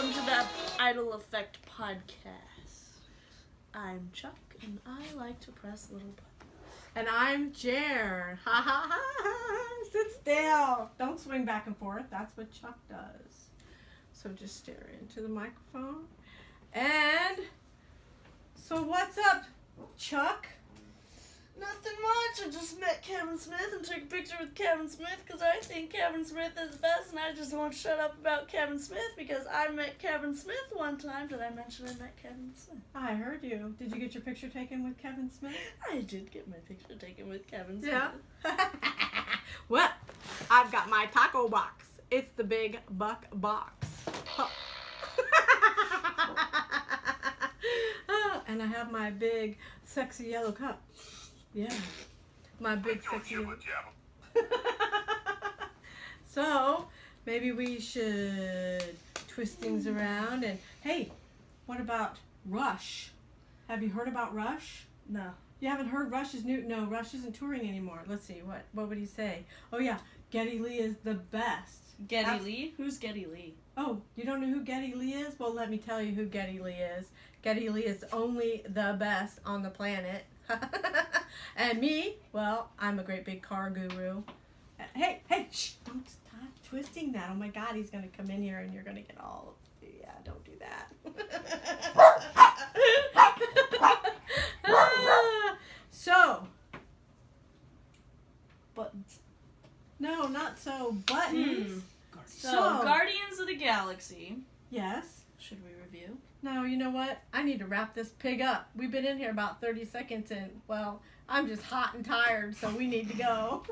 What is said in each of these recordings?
welcome to the Idle Effect podcast. I'm Chuck, and I like to press little buttons. And I'm Jer. Ha ha ha! Sit still. Don't swing back and forth. That's what Chuck does. So just stare into the microphone. And so what's up, Chuck? Nothing much. I just met Kevin Smith and took a picture with Kevin Smith because I think Kevin Smith is the best, and I just won't shut up about Kevin Smith because I met Kevin Smith one time. Did I mention I met Kevin Smith? I heard you. Did you get your picture taken with Kevin Smith? I did get my picture taken with Kevin Smith. Yeah. Well, I've got my taco box. It's the big buck box. Oh. And I have my big sexy yellow cup. Yeah, my big sexy. So maybe we should twist things around. And hey, what about Rush? Have you heard about Rush? No. You haven't heard Rush's new? No, Rush isn't touring anymore. Let's see, what would he say? Oh yeah, Geddy Lee is the best. Geddy Lee? Who's Geddy Lee? Oh, you don't know who Geddy Lee is? Well, let me tell you who Geddy Lee is. Geddy Lee is only the best on the planet. And me, well, I'm a great big car guru. Hey, shh, don't stop twisting that. Oh my God, he's going to come in here and you're going to get all, yeah, don't do that. So. Buttons. No, not so. Buttons. So, Guardians of the Galaxy. Yes. Should we review? No, you know what? I need to wrap this pig up. We've been in here about 30 seconds and, well, I'm just hot and tired, so we need to go.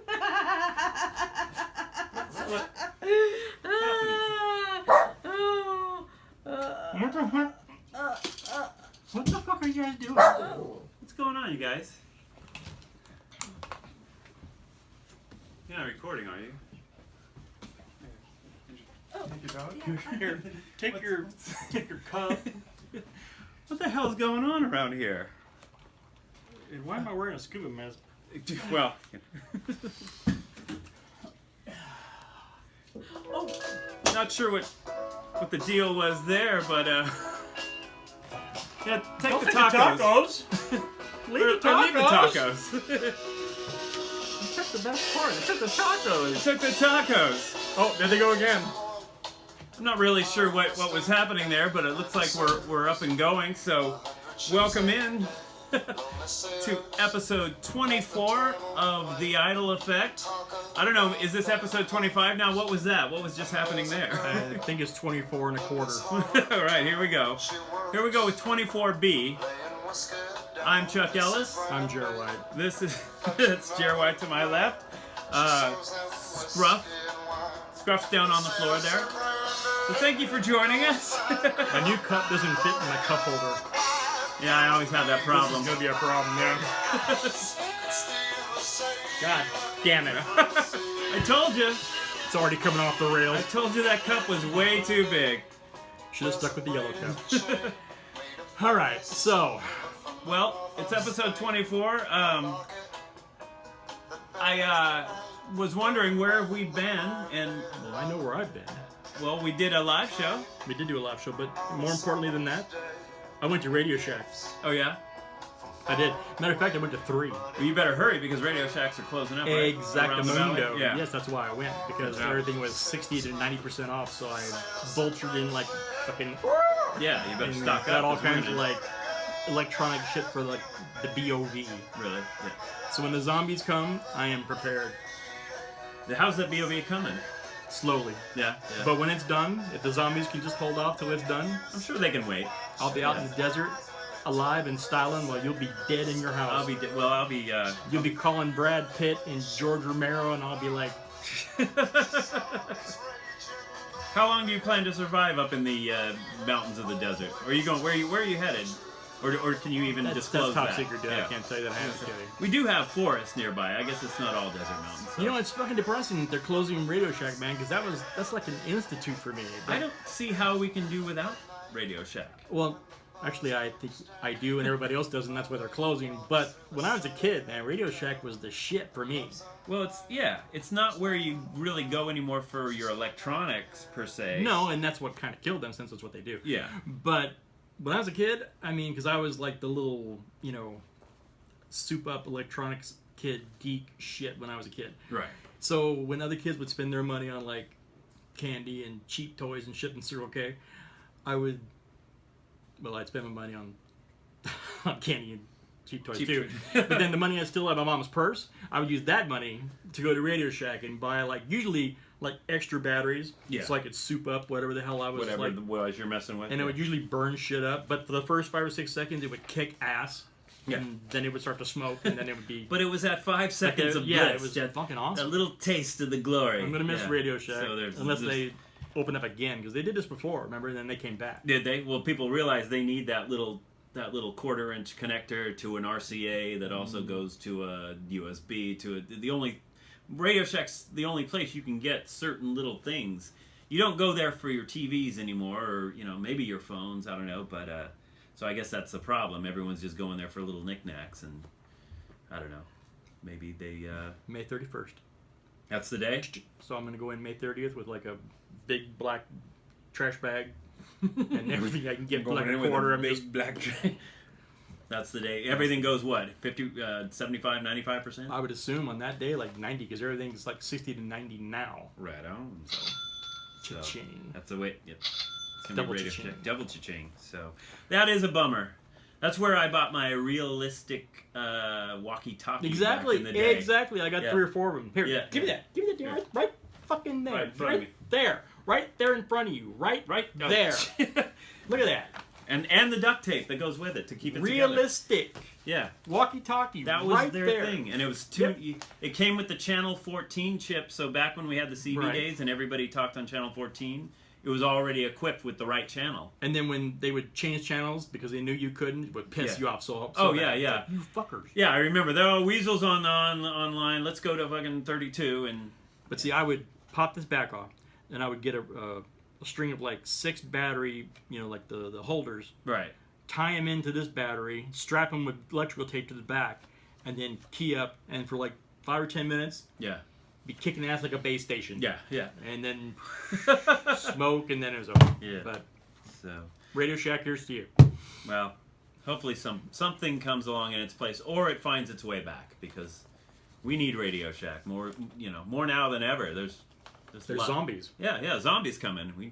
What the fuck are you guys doing? What's going on, you guys? You're not recording, are you? Here, take your cup. What the hell's going on around here? And why am I wearing a scuba mask? Well, not sure what the deal was there, but yeah, take the tacos. Leave the Or leave the tacos. tacos. You took the best part. I took the tacos. Took the tacos. Oh, there they go again. I'm not really sure what was happening there, but it looks like we're up and going. So, welcome in to episode 24 of The Idle Effect. I don't know, is this episode 25 now? What was that? What was just happening there? I think it's 24 and a quarter. All right, here we go. Here we go with 24B. I'm Chuck Ellis. I'm Jer White. This is it's Jer White to my left. Scruff's down on the floor there. So thank you for joining us. My new cup doesn't fit in my cup holder. Yeah, I always have that problem. This is gonna be a problem, yeah. God damn it. I told you. It's already coming off the rails. I told you that cup was way too big. Should have stuck with the yellow cup. Alright, so. Well, it's episode 24. I was wondering where have we been, and Well, I know where I've been. well, we did a live show. We did do a live show, but more importantly than that, I went to Radio Shack. Oh yeah? I did. Matter of fact, I went to 3. Well, you better hurry because Radio Shacks are closing up, right? Around the valley? Exactamundo. Yeah. Yes, that's why I went, because Yeah. everything was 60 to 90% off, so I vultured in like fucking... Yeah, you better and stock got up. all this kinds of morning. like electronic shit for like the BOV. Really? Yeah. So when the zombies come, I am prepared. How's that BOV coming? Slowly. Yeah. But when it's done, if the zombies can just hold off till it's done, I'm sure they can wait. I'll be out in the desert, alive and styling, while you'll be dead in your house. I'll be. You'll be calling Brad Pitt and George Romero, and I'll be like, How long do you plan to survive up in the mountains of the desert? Are you going? Where are you headed? Or can you even disclose that's top that? secret, dude. I can't tell you that. I have to tell you. We do have forests nearby. I guess it's not all desert mountains. So. You know, it's fucking depressing that they're closing Radio Shack, man, because that's like an institute for me. I don't see how we can do without Radio Shack. Well, Actually, I think I do, and everybody else does, and that's why they're closing. But when I was a kid, man, Radio Shack was the shit for me. Well, it's not where you really go anymore for your electronics per se. No, and that's what kind of killed them, since that's what they do. Yeah. But when I was a kid, I mean, because I was like the little, soup up electronics kid, geek shit when I was a kid. Right. So when other kids would spend their money on like candy and cheap toys and shit and Circle K, I'd spend my money on candy and cheap toys too. But then the money I still had in my mom's purse, I would use that money to go to Radio Shack and buy usually extra batteries, so I could soup up whatever the hell I was you're messing with. And it would usually burn shit up, but for the first 5 or 6 seconds, it would kick ass. Yeah. And then it would start to smoke, and then it would be... But it was that 5 seconds of bliss. Yeah, it was fucking awesome. A little taste of the glory. I'm going to miss Radio Shack, So unless they open up again, because they did this before, remember? And then they came back. Did they? Well, people realize they need that little 1/4-inch connector to an RCA that also goes to a USB. Radio Shack's the only place you can get certain little things. You don't go there for your TVs anymore, or maybe your phones. I don't know, but so I guess that's the problem. Everyone's just going there for little knickknacks, and I don't know. Maybe they May 31st. That's the day. So I'm going to go in May 30th with a big black trash bag and everything I can get for a quarter. I'm just black tray. That's the day. Everything goes what? 50, 75, 95%? I would assume on that day 90, because everything's 60 to 90 now. Right on. So Cha-ching. that's the way. Yep. Double cha-ching. Double cha-ching. So that is a bummer. That's where I bought my realistic walkie-talkie. Exactly. Back in the day. Exactly. I got 3 or 4 of them. Here, give me that. Give me that, dude. Right fucking there. Right in front of me. There. Right there in front of you. Right there. Look at that. And the duct tape that goes with it to keep it realistic. together. Yeah. Walkie-talkie. That was right their there. thing, and it was It came with the Channel 14 chip. So back when we had the CB days and everybody talked on Channel 14, it was already equipped with the right channel. And then when they would change channels because they knew you couldn't, it would piss you off so bad. Yeah. You fuckers. Yeah, I remember. There are weasels online. Let's go to fucking 32 and. But see, I would pop this back off, and I would get a string of 6 battery, the holders. Right. Tie them into this battery, strap them with electrical tape to the back, and then key up. And for 5 or 10 minutes, be kicking ass like a base station. Yeah. And then smoke, and then it was over. Yeah. But so Radio Shack, here's to you. Well, hopefully something comes along in its place, or it finds its way back, because we need Radio Shack more now than ever. There's zombies. Yeah, zombies coming.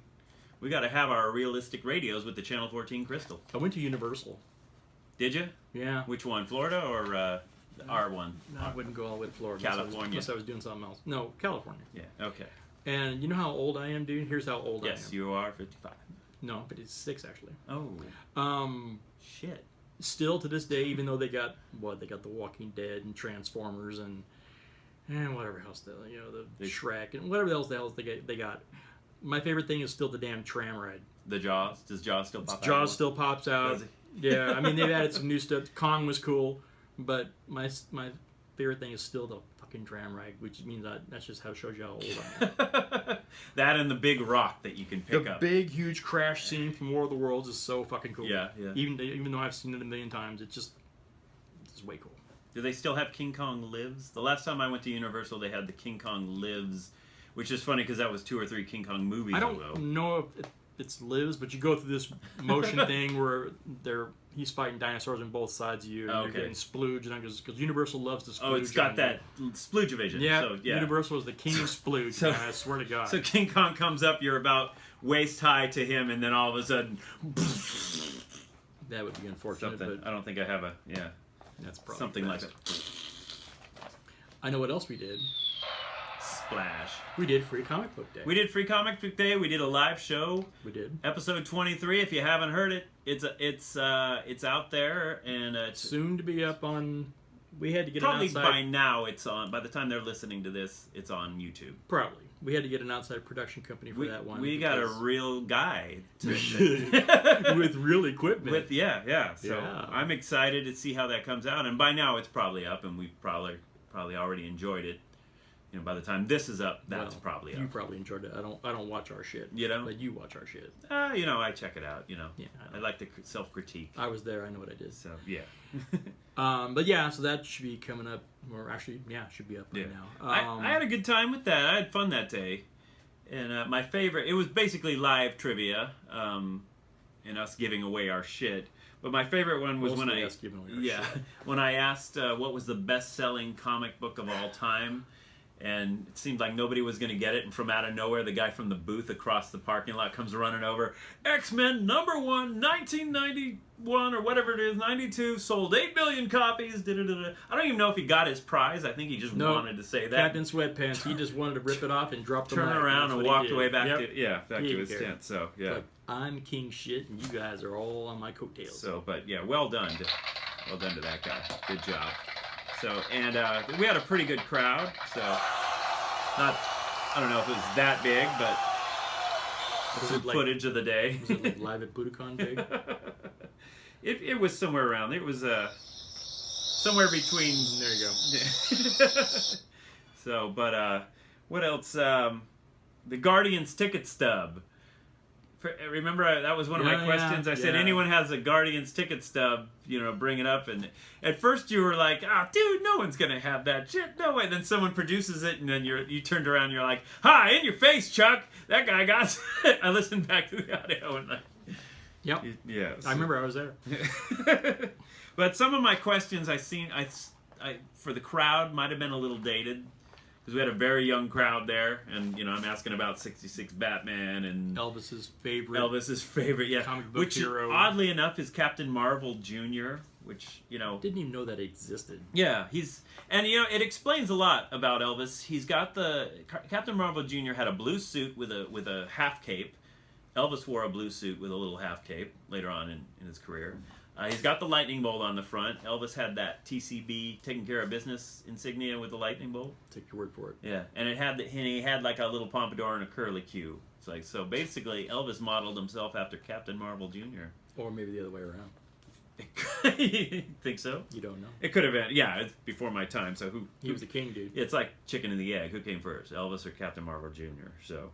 We got to have our realistic radios with the Channel 14 crystal. I went to Universal. Did you? Yeah. Which one, Florida or our one? No, I wouldn't go all the way to Florida. California. Unless I was doing something else. No, California. Yeah, okay. And you know how old I am, dude? Here's how old I am. Yes, you are 55. No, but it's 6 actually. Oh. Shit. Still to this day, even though they got The Walking Dead and Transformers and whatever else the Shrek and whatever else the hell they got. My favorite thing is still the damn tram ride. The Jaws? Does Jaws still pop out? Jaws still pops out. Does it? Yeah, I mean they've added some new stuff. Kong was cool, but my favorite thing is still the fucking tram ride, which means that's just how it shows you how old I am. That and the big rock that you can pick up. The big huge crash scene from War of the Worlds is so fucking cool. Yeah. Even though I've seen it a million times, it's way cool. Do they still have King Kong Lives? The last time I went to Universal, they had the King Kong Lives, which is funny because that was 2 or 3 King Kong movies I don't know if it's lives, but you go through this motion thing where he's fighting dinosaurs on both sides of you, and you're getting splooge, and because Universal loves the splooge. Oh, it's got that splooge vision. Yeah, so, yeah. Universal is the king of splooge, man, I swear to God. So King Kong comes up, you're about waist high to him, and then all of a sudden... That would be unfortunate, but I don't think I have a... Yeah. That's probably something best. like it. I know what else we did. Splash. We did Free Comic Book Day. We did Free Comic Book Day. We did a live show. We did. Episode 23. If you haven't heard it, it's out there, and soon to be up on. We had to get probably an outside. By now it's on. By the time they're listening to this, it's on YouTube. Probably. We had to get an outside production company for that one. We got a real guy with real equipment. So I'm excited to see how that comes out. And by now it's probably up, and we've probably already enjoyed it. by the time this is up, that's Well, probably You up. probably enjoyed it. I don't watch our shit. You know? But you watch our shit. I check it out. Yeah. I like to self-critique. I was there. I know what I did. So yeah. But yeah, so that should be coming up. Or actually, yeah, it should be up right now. I had a good time with that. I had fun that day. And my favorite, it was basically live trivia, and us giving away our shit. But my favorite one was Mostly us giving away our shit. when I asked what was the best-selling comic book of all time, and it seemed like nobody was going to get it. And from out of nowhere, the guy from the booth across the parking lot comes running over. X-Men #1, 1991 or whatever it is, 92, sold 8 million copies. Da-da-da-da. I don't even know if he got his prize. I think he just wanted to say that. Captain Sweatpants. He just wanted to rip it off and drop the Turn mic. around That's and what he walked did. away back Yep. to He his didn't care. tent. So yeah. Like, I'm king shit, and you guys are all on my coattails. So, but yeah, well done to that guy. Good job. So, and we had a pretty good crowd. So, I don't know if it was that big, but Was some it like- footage of the day. Was it like live at Budokan big? It was somewhere around. It was somewhere between. There you go. So, but what else? The Guardians ticket stub. Remember, that was one of my Yeah, questions. I said, yeah. anyone has a Guardians ticket stub, bring it up. And at first you were like, dude, no one's going to have that shit. No way. Then someone produces it, and then you turned around and you're like, hi, in your face, Chuck. That guy got it. I listened back to the audio and Yep. yeah. I remember I was there. But some of my questions I for the crowd might have been a little dated. Because we had a very young crowd there, and I'm asking about 66 Batman and Elvis's favorite yeah, comic book which hero. oddly enough is Captain Marvel Jr., which Didn't even know that existed. yeah, it explains a lot about Elvis. He's got Captain Marvel Jr. had a blue suit with a half cape. Elvis wore a blue suit with a little half cape later on in his career. He's got the lightning bolt on the front. Elvis had that TCB, taking care of business insignia with the lightning bolt. Take your word for it. Yeah, and he had like a little pompadour and a curly Q. It's like, so basically Elvis modeled himself after Captain Marvel Jr. Or maybe the other way around. You think so? You don't know. It could have been. Yeah, it's before my time. So He was the king, dude. It's like chicken and the egg. Who came first, Elvis or Captain Marvel Jr.? So,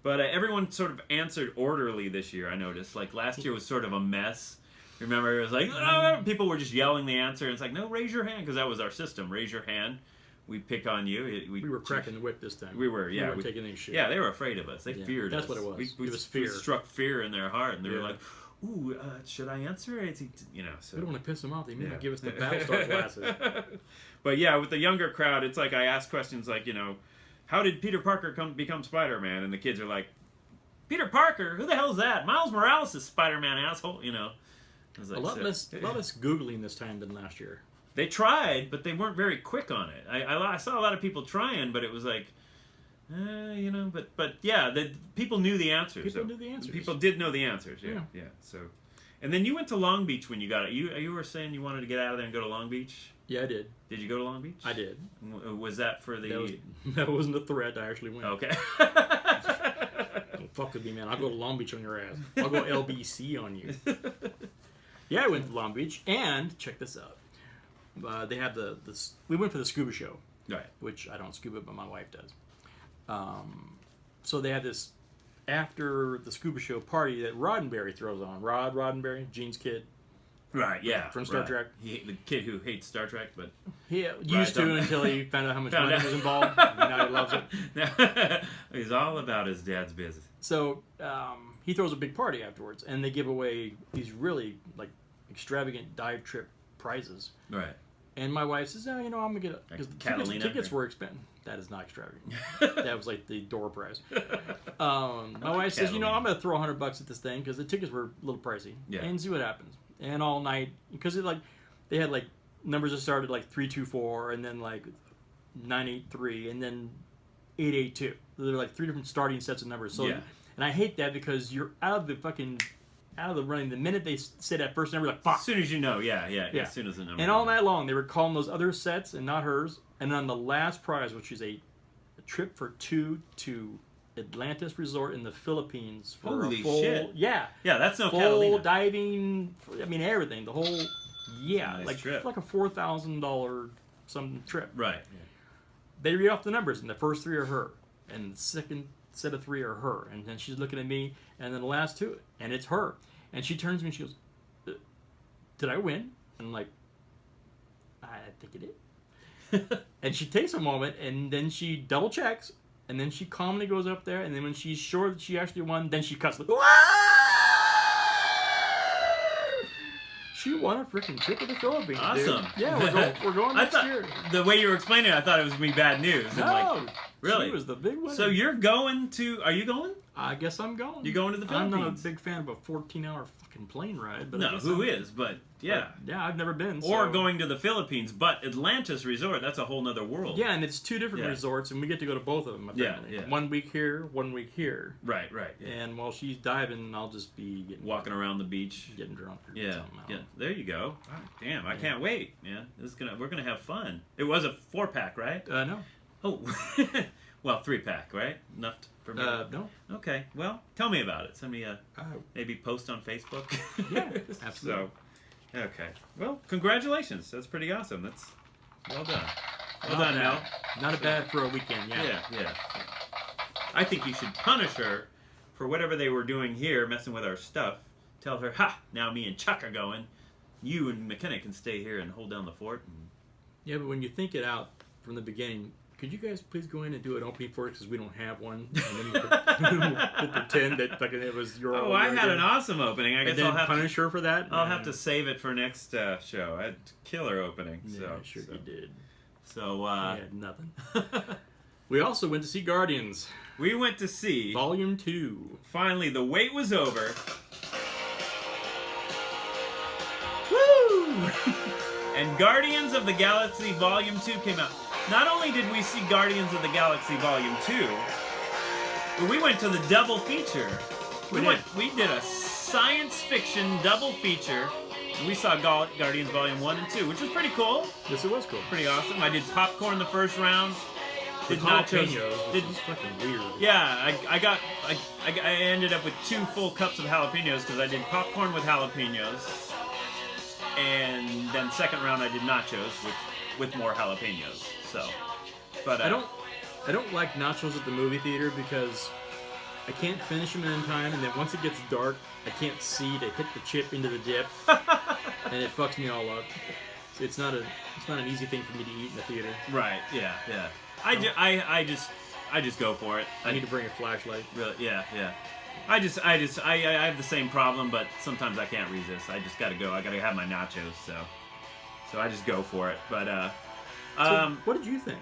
but everyone sort of answered orderly this year. I noticed. Like last year was sort of a mess. Remember, it was like people were just yelling the answer. And it's like, no, raise your hand, because that was our system. Raise your hand. We pick on you. We were cracking the whip this time. We were, yeah. We weren't taking any shit. Yeah, they were afraid of us. They feared us. That's what it was. We It was fear. We struck fear in their heart, and they were Yeah. like, "Ooh, should I answer?" So We don't want to piss them off. They may Yeah. not give us the Battlestar glasses. But yeah, with the younger crowd, it's like I ask questions like, how did Peter Parker become Spider-Man? And the kids are like, Peter Parker? Who the hell is that? Miles Morales is Spider-Man, asshole. I was like, A lot less Googling this time than last year. They tried, but they weren't very quick on it. I saw a lot of people trying, but it was like, but yeah, people knew the answers. People knew the answers. People did know the answers. Yeah. So, and then you went to Long Beach when you got it. You were saying you wanted to get out of there and go to Long Beach. Yeah, I did. Did you go to Long Beach? I did. Was that for the? That wasn't a threat. I actually went. Okay. Don't fuck with me, man. I'll go to Long Beach on your ass. I'll go LBC on you. Yeah, I went to Long Beach, and check this out. They had we went for the scuba show, Right. which I don't scuba, but my wife does. So they had this after the scuba show party that Roddenberry throws on. Roddenberry, Gene's kid. Right. Yeah. From Star Trek. The kid who hates Star Trek, but He used to until he found out how much money was involved. Now he loves it. He's all about his dad's business. So he throws a big party afterwards, and they give away these really extravagant dive trip prizes. Right. And my wife says, I'm gonna get it because the Catalina, tickets were expensive. That is not extravagant. That was like the door prize. My wife says, I'm gonna throw $100 at this thing because the tickets were a little pricey, and see what happens. And all night, because they had numbers that started 324, and then 983, and then 882. There were 3 different starting sets of numbers. So, and I hate that because you're out of the running the minute they say that first number. Fuck. As soon as you know, yeah. As soon as the number. And all night long, they were calling those other sets and not hers. And on the last prize, which is a trip for 2 to Atlantis Resort in the Philippines for Holy a full shit. Yeah, that's no full Catalina. diving. everything. The whole. Yeah, Nice trip. like a $4,000 some trip. Right. they read off the numbers, and the first 3 are her, and the second set of 3 are her, and then she's looking at me, and then the last 2, and it's her, and she turns to me and she goes, "Did I win?" And I'm like, "I think you did." And she takes a moment, and then she double checks, and then she calmly goes up there, and then when she's sure that she actually won, then she cuts like, she won a freaking trip to the Philippines. Awesome. Dude. Yeah, we're going next year. The way you were explaining it, I thought it was going to be bad news. No, I'm like, really? She was the big winner. So you're going to... Are you going? I guess I'm going. You going to the Philippines? I'm not a big fan of a 14-hour fucking plane ride. But No, who is? But yeah. But, yeah, I've never been. Or so. going to the Philippines, but Atlantis Resort, that's a whole nother world. Yeah, and it's 2 different resorts, and we get to go to both of them, apparently. Yeah. 1 week here, 1 week here. Right. Yeah. And while she's diving, I'll just be walking around the beach. Getting drunk or Yeah. something. Yeah. There you go. Oh, damn, I can't wait, man. We're gonna have fun. It was a 4-pack, right? No. Oh. Well, 3-pack, right? Enough for me? No. Okay. Well, tell me about it. Send me a maybe post on Facebook. Yeah, absolutely. So, okay. Well, congratulations. That's pretty awesome. That's well done. Well done, Mel. Not bad for a weekend. Yeah. I think you should punish her for whatever they were doing here, messing with our stuff. Tell her, "Ha! Now me and Chuck are going. You and McKenna can stay here and hold down the fort." Yeah, but when you think it out from the beginning, could you guys please go in and do an opening for it because we don't have one, and then we'll pretend that like it was your. Oh, I had an awesome opening. I guess and then I'll have punish her for that. I'll have to save it for next show. I had a killer opening. Yeah, sure you did. So we had nothing. We also went to see Guardians. We went to see Volume 2. Finally, the wait was over. Woo! And Guardians of the Galaxy Volume 2 came out. Not only did we see Guardians of the Galaxy Volume 2, but we went to the double feature. We did a science fiction double feature, and we saw Guardians Volume 1 and 2, which was pretty cool. Yes, it was cool. Pretty awesome. I did popcorn the first round. Did nachos. Which is fucking weird. Yeah, I ended up with 2 full cups of jalapenos because I did popcorn with jalapenos, and then second round I did nachos with more jalapenos. So, but I don't like nachos at the movie theater because I can't finish them in time, and then once it gets dark, I can't see to hit the chip into the dip, and it fucks me all up. So it's not an easy thing for me to eat in the theater. Right? Yeah. I just go for it. I need to bring a flashlight. Really? Yeah. I have the same problem, but sometimes I can't resist. I just gotta go. I gotta have my nachos, so I just go for it. But so what did you think?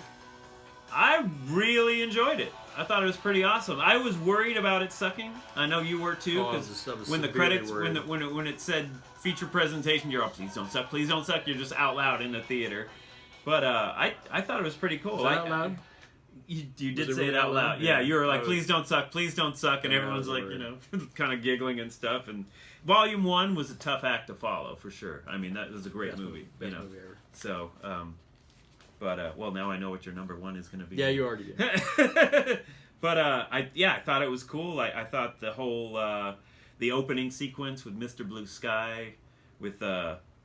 I really enjoyed it. I thought it was pretty awesome. I was worried about it sucking. I know you were too, because when the credits, when it said feature presentation, you're please don't suck. You're just out loud in the theater. But I thought it was pretty cool. Was that out loud? You did say it out loud. Yeah, you were like, please don't suck, and yeah, everyone's like, kind of giggling and stuff. And Volume 1 was a tough act to follow, for sur. I mean, that was a great movie. Best movie ever. So, but well, now I know what your number 1 is going to be. Yeah, you already did. But I thought it was cool. I thought the whole the opening sequence with Mr. Blue Sky, with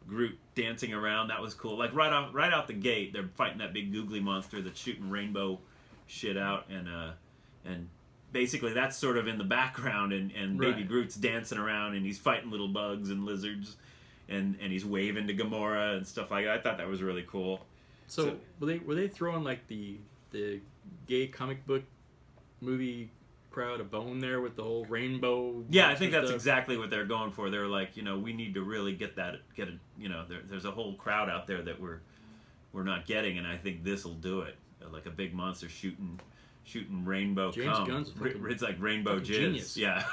Groot dancing around, that was cool. Like right out the gate, they're fighting that big googly monster that's shooting rainbow shit out, and basically that's sort of in the background, and Baby Groot's dancing around, and he's fighting little bugs and lizards, and he's waving to Gamora and stuff like that. I thought that was really cool. So were they throwing like the gay comic book movie crowd a bone there with the whole rainbow? Yeah, I think that's exactly what they're going for. They're like, we need to really get there's a whole crowd out there that we're not getting, and I think this will do it. Like a big monster shooting rainbow James cum. Gunn's It's like rainbow jizz. Genius. Yeah.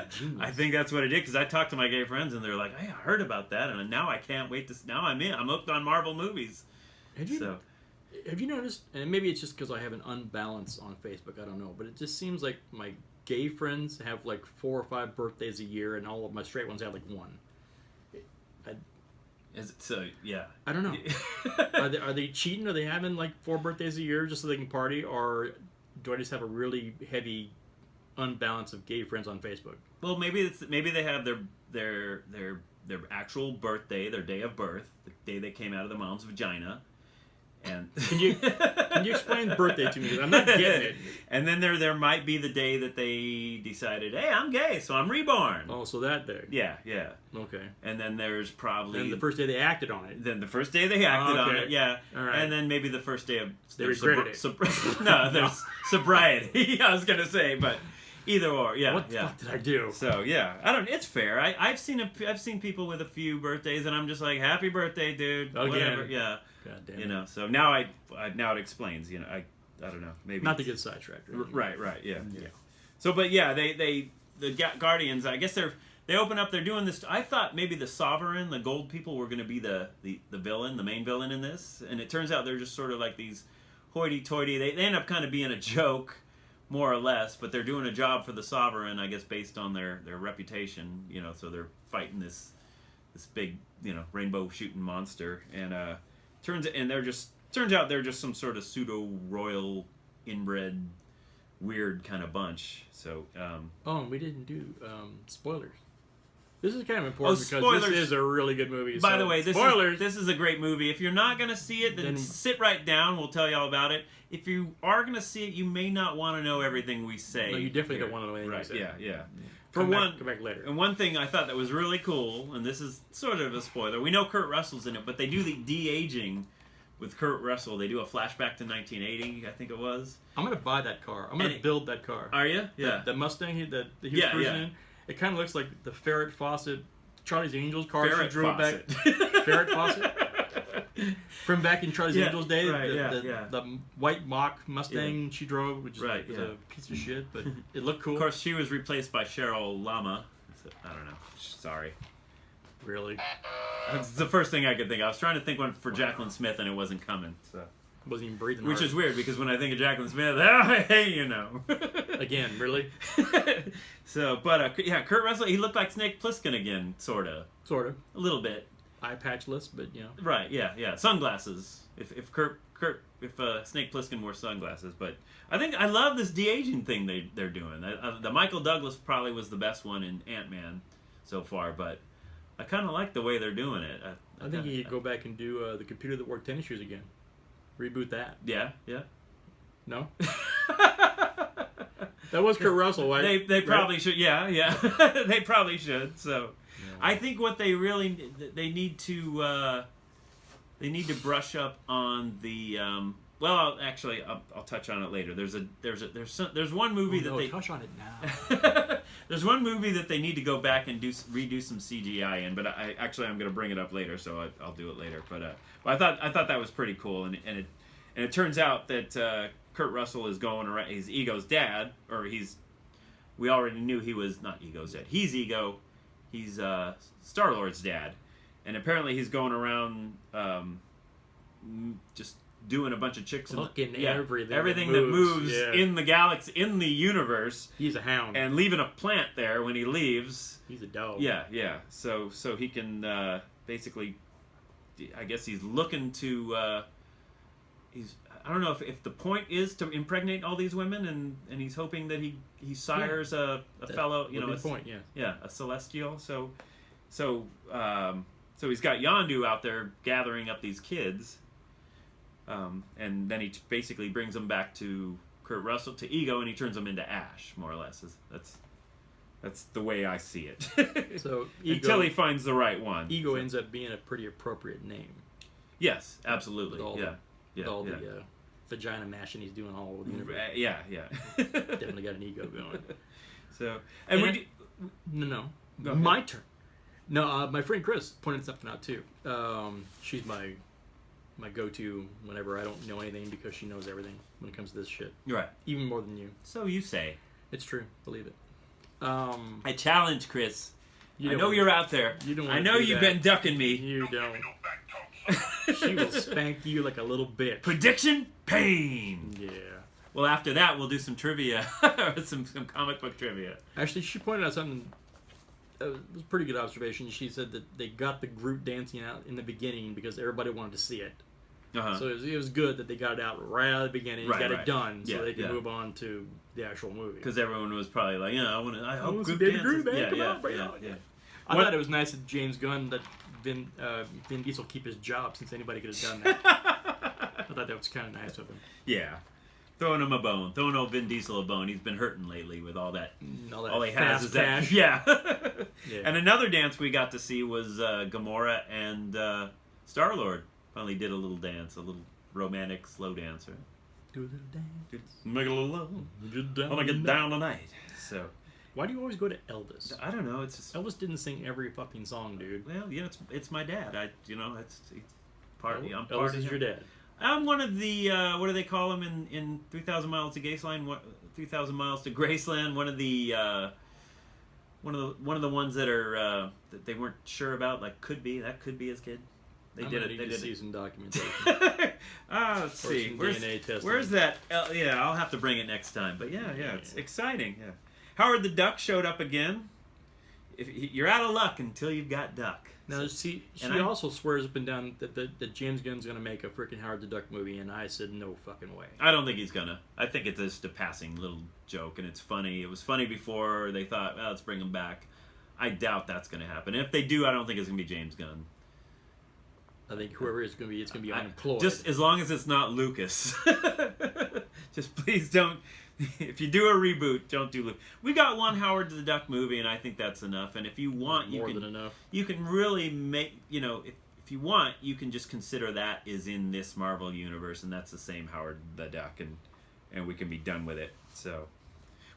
Genius. I think that's what it did, because I talked to my gay friends and they're like, hey, I heard about that, and now I can't wait to. Now I'm hooked on Marvel movies. Have you noticed, and maybe it's just because I have an unbalance on Facebook, I don't know, but it just seems like my gay friends have like 4 or 5 birthdays a year, and all of my straight ones have like 1. Is it so? Yeah. I don't know. Are they cheating? Are they having like 4 birthdays a year just so they can party, or do I just have a really heavy unbalance of gay friends on Facebook? Well, maybe they have their actual birthday, their day of birth, the day they came out of the mom's vagina, And Can you explain birthday to me? 'Cause I'm not getting it. And then there might be the day that they decided, hey, I'm gay, so I'm reborn. Oh, so that day. Yeah, yeah. Okay. And then there's probably And the first day they acted on it. then the first day they acted on okay. it, yeah. All right. And then maybe the first day of They there's regretted no, there's sobriety. I was gonna say, but either or, yeah, What the yeah. fuck did I do? So yeah, I don't. It's fair. I've seen people with a few birthdays, and I'm just like, happy birthday, dude. Again. Whatever. Yeah. God damn it. You know. So now now it explains. You know, I don't know. Maybe Not to get sidetracked. Right. Yeah. So, but yeah, the Guardians. I guess they open up. They're doing this. I thought maybe the Sovereign, the gold people, were going to be the villain, the main villain in this, and it turns out they're just sort of like these hoity-toity. They end up kind of being a joke, more or less, but they're doing a job for the Sovereign, I guess, based on their reputation. You know, so they're fighting this big, you know, rainbow shooting monster, and turns out they're just some sort of pseudo royal inbred weird kind of bunch. So Oh, and we didn't do spoilers. This is kind of important because spoilers. this is a really good movie. by so the way, spoilers. this is a great movie. If you're not gonna see it, then sit right down. We'll tell you all about it. If you are gonna see it, you may not want to know everything we say. No, you definitely here. don't want to know anything. Right? we say. Yeah. Come For one, come back later. and one thing I thought that was really cool, and this is sort of a spoiler. We know Kurt Russell's in it, but they do the de-aging with Kurt Russell. They do a flashback to 1980, I think it was. I'm gonna buy that car. I'm gonna build that car. Are you? Yeah. The Mustang that he was Yeah, cruising yeah. in. It kind of looks like the Ferret Fawcett, Charlie's Angels car she Ferret drove Fawcett. back. Ferret Fawcett. From back in Charlie's Yeah, Angels day, right, the white Mach Mustang she drove, which Right, was yeah. a piece of shit, but it looked cool. Of course, she was replaced by Cheryl Lama. I don't know. Sorry. Really? That's the first thing I could think of. I was trying to think one for Jacqueline Smith, and it wasn't coming. So. Wasn't even breathing. Which hard. is weird, because when I think of Jacqueline Smith, hey, you know. Again, really? So, but yeah, Kurt Russell, he looked like Snake Plissken again, sort of. Sort of. A little bit. Eye patchless, but you know. Right, yeah. Sunglasses. If Snake Plissken wore sunglasses. But I love this de-aging thing they're doing. The Michael Douglas probably was the best one in Ant-Man so far, but I kind of like the way they're doing it. I think you could go back and do the computer that wore tennis shoes again. Reboot that. Yeah. No? That was Kurt Russell, right? They probably should. Yeah. They probably should. So, Yeah. I think what they really they need to brush up on the. Well, actually, I'll touch on it later. There's one movie that they touch on it now. There's one movie that they need to go back and redo some CGI in, but I'm going to bring it up later, so I'll do it later. But I thought that was pretty cool, and it turns out that Kurt Russell is going around. He's Ego's dad, or we already knew he was not Ego's dad. He's Ego. He's Star-Lord's dad, and apparently he's going around just doing a bunch of chicks Fucking everything that moves in the galaxy, in the universe. He's a hound. And leaving a plant there when he leaves. He's a dog. Yeah. So he can basically, I guess he's looking to. I don't know if the point is to impregnate all these women, and he's hoping that he sires a fellow, you know, the point, a celestial. So he's got Yondu out there gathering up these kids. And then he basically brings them back to Kurt Russell, to Ego, and he turns them into ash, more or less. That's the way I see it. So Ego, until he finds the right one. Ego ends up being a pretty appropriate name. Yes, absolutely. With all yeah. the vagina mashing he's doing all over the universe. Yeah. Definitely got an ego going. So, No. Go ahead. My turn. No, my friend Chris pointed something out too. She's my go-to whenever I don't know anything, because she knows everything when it comes to this shit. Right. Even more than you. So you say. It's true. Believe it. I challenge Chris. I know want- you're out there. You don't I want know to do you've that. been ducking me. You don't. She will spank you like a little bitch. Prediction? Pain. Yeah. Well, after that, we'll do some trivia. some comic book trivia. Actually, she pointed out something. It was a pretty good observation. She said that they got the Groot dancing out in the beginning because everybody wanted to see it. Uh-huh. So it was good that they got it out right at the beginning, Right, got right. it done, so Yeah, they could yeah. move on to the actual movie. Because everyone was probably like, I hope want to see Groot Baby dances. Groot, man. Yeah, Come yeah, on, bring it yeah, on. yeah. I What- thought it was nice that James Gunn, that Vin Diesel keep his job, since anybody could have done that. I thought that was kind of nice of him. Yeah. Throwing him a bone. Throwing old Vin Diesel a bone. He's been hurting lately with all that. All he has is cash. that. Yeah. Yeah. And another dance we got to see was Gamora and Star-Lord. Finally did a little dance. A little romantic slow dance. Right? Do a little dance. Make a little love. Get down I'm going to get down tonight. So. Why do you always go to Elvis? I don't know. It's just. Elvis didn't sing every fucking song, dude. Well, yeah, it's my dad. It's part. I'm Elvis part is of your dad. I'm one of the what do they call him in 3,000 Miles to Graceland? 3,000 Miles to Graceland. One of the ones that are that they weren't sure about. Like could be his kid. They I'm did gonna it. need They to did see it. some documentation. Let's Or see. some Where's DNA testing. where's that? Yeah, I'll have to bring it next time. But yeah, it's exciting. Yeah, Howard the Duck showed up again. You're out of luck until you've got Duck. Now, she also swears up and down that James Gunn's going to make a freaking Howard the Duck movie, and I said, no fucking way. I don't think he's gonna. I think it's just a passing little joke, and it's funny. It was funny before they thought, well, let's bring him back. I doubt that's going to happen. And if they do, I don't think it's going to be James Gunn. I think whoever it's going to be unemployed. Just as long as it's not Lucas. Just please don't. If you do a reboot, don't do. We got one Howard the Duck movie, and I think that's enough. And if you want, more than enough. You can really make. If you want, you can just consider that is in this Marvel universe, and that's the same Howard the Duck, and we can be done with it. So,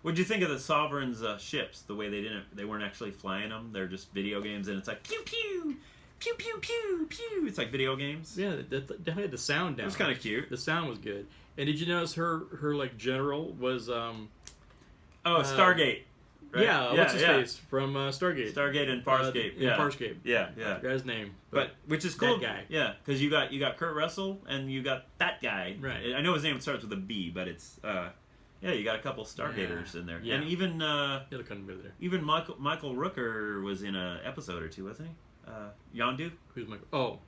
what'd you think of the Sovereign's ships? The way they weren't actually flying them; they're just video games, and it's like pew pew, pew pew pew pew. It's like video games. Yeah, they had the sound down. It was kind of cute. The sound was good. And did you notice her like general was Stargate. Right? Yeah, what's his face from Stargate? Stargate and Farscape. Yeah, Farscape. Yeah. I forgot his name. But which is cool. That guy. Yeah, because you got Kurt Russell and you got that guy. Right. I know his name starts with a B, but it's you got a couple Stargaters in there. Yeah. And even He'll come over there. even Michael Rooker was in an episode or two, wasn't he? Yondu? Who's Michael? Oh,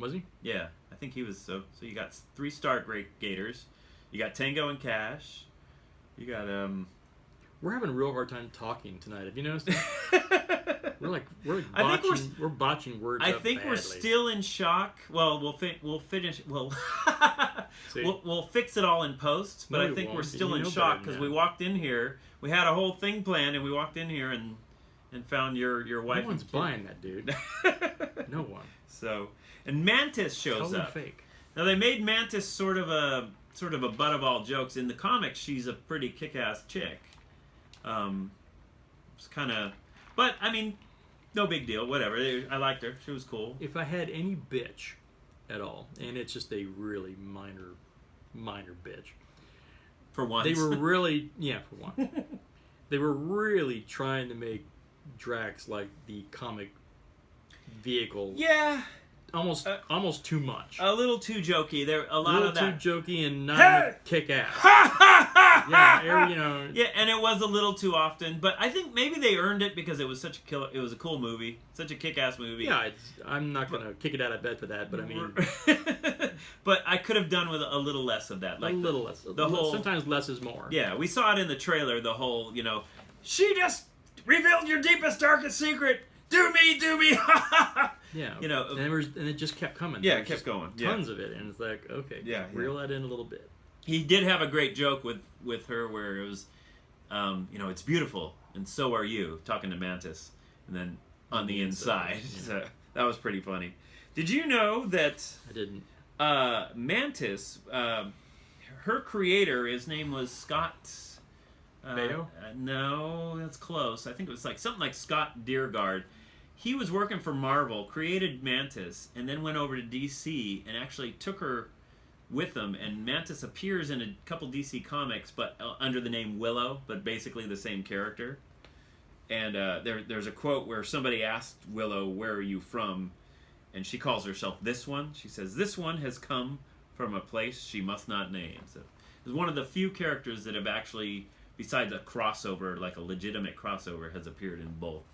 was he? Yeah, I think he was. So you got 3 Stargators. You got Tango and Cash. You got We're having a real hard time talking tonight. Have you noticed that? we're botching words. I up think we're badly. still in shock. Well, we'll finish. We'll we'll fix it all in post. But No, I we think we're won't. still You in know shock better because than we that. walked in here. We had a whole thing planned, and we walked in here and found your wife. No one's and kid. buying that, dude. No one. So, and Mantis shows Totally up. fake. Now they made Mantis sort of a butt of all jokes. In the comics, she's a pretty kick-ass chick. It's kind of, but I mean, no big deal. Whatever. I liked her. She was cool. If I had any bitch at all, and it's just a really minor bitch. For once, They were really, for one. They were really trying to make Drax like the comic vehicle. Yeah, Almost too much. a little too jokey. There a lot of that. too jokey and not Hey! enough kick ass. Ha ha ha! Yeah, Yeah, and it was a little too often, but I think maybe they earned it because it was such a killer. It was a cool movie, such a kick-ass movie. Yeah, I'm not gonna kick it out of bed for that, but I mean, but I could have done with a little less of that. Like a little less. Sometimes less is more. Yeah, we saw it in the trailer. The whole, she just revealed your deepest, darkest secret. Do me. Yeah, And and it just kept coming. Yeah, There it was kept just going. Tons of it, and it's like, okay, reel that in a little bit. He did have a great joke with her where it was, it's beautiful, and so are you, talking to Mantis, and then on the inside. Yeah. So that was pretty funny. Did you know that I didn't. Mantis, her creator, his name was Scott... Baio? No, that's close. I think it was something like Scott Deergard. He was working for Marvel, created Mantis, and then went over to DC and actually took her with him. And Mantis appears in a couple DC comics, but under the name Willow, but basically the same character. And there's a quote where somebody asked Willow, "Where are you from?" And she calls herself This One. She says, "This one has come from a place she must not name." So it's one of the few characters that have actually, besides a crossover, like a legitimate crossover, has appeared in both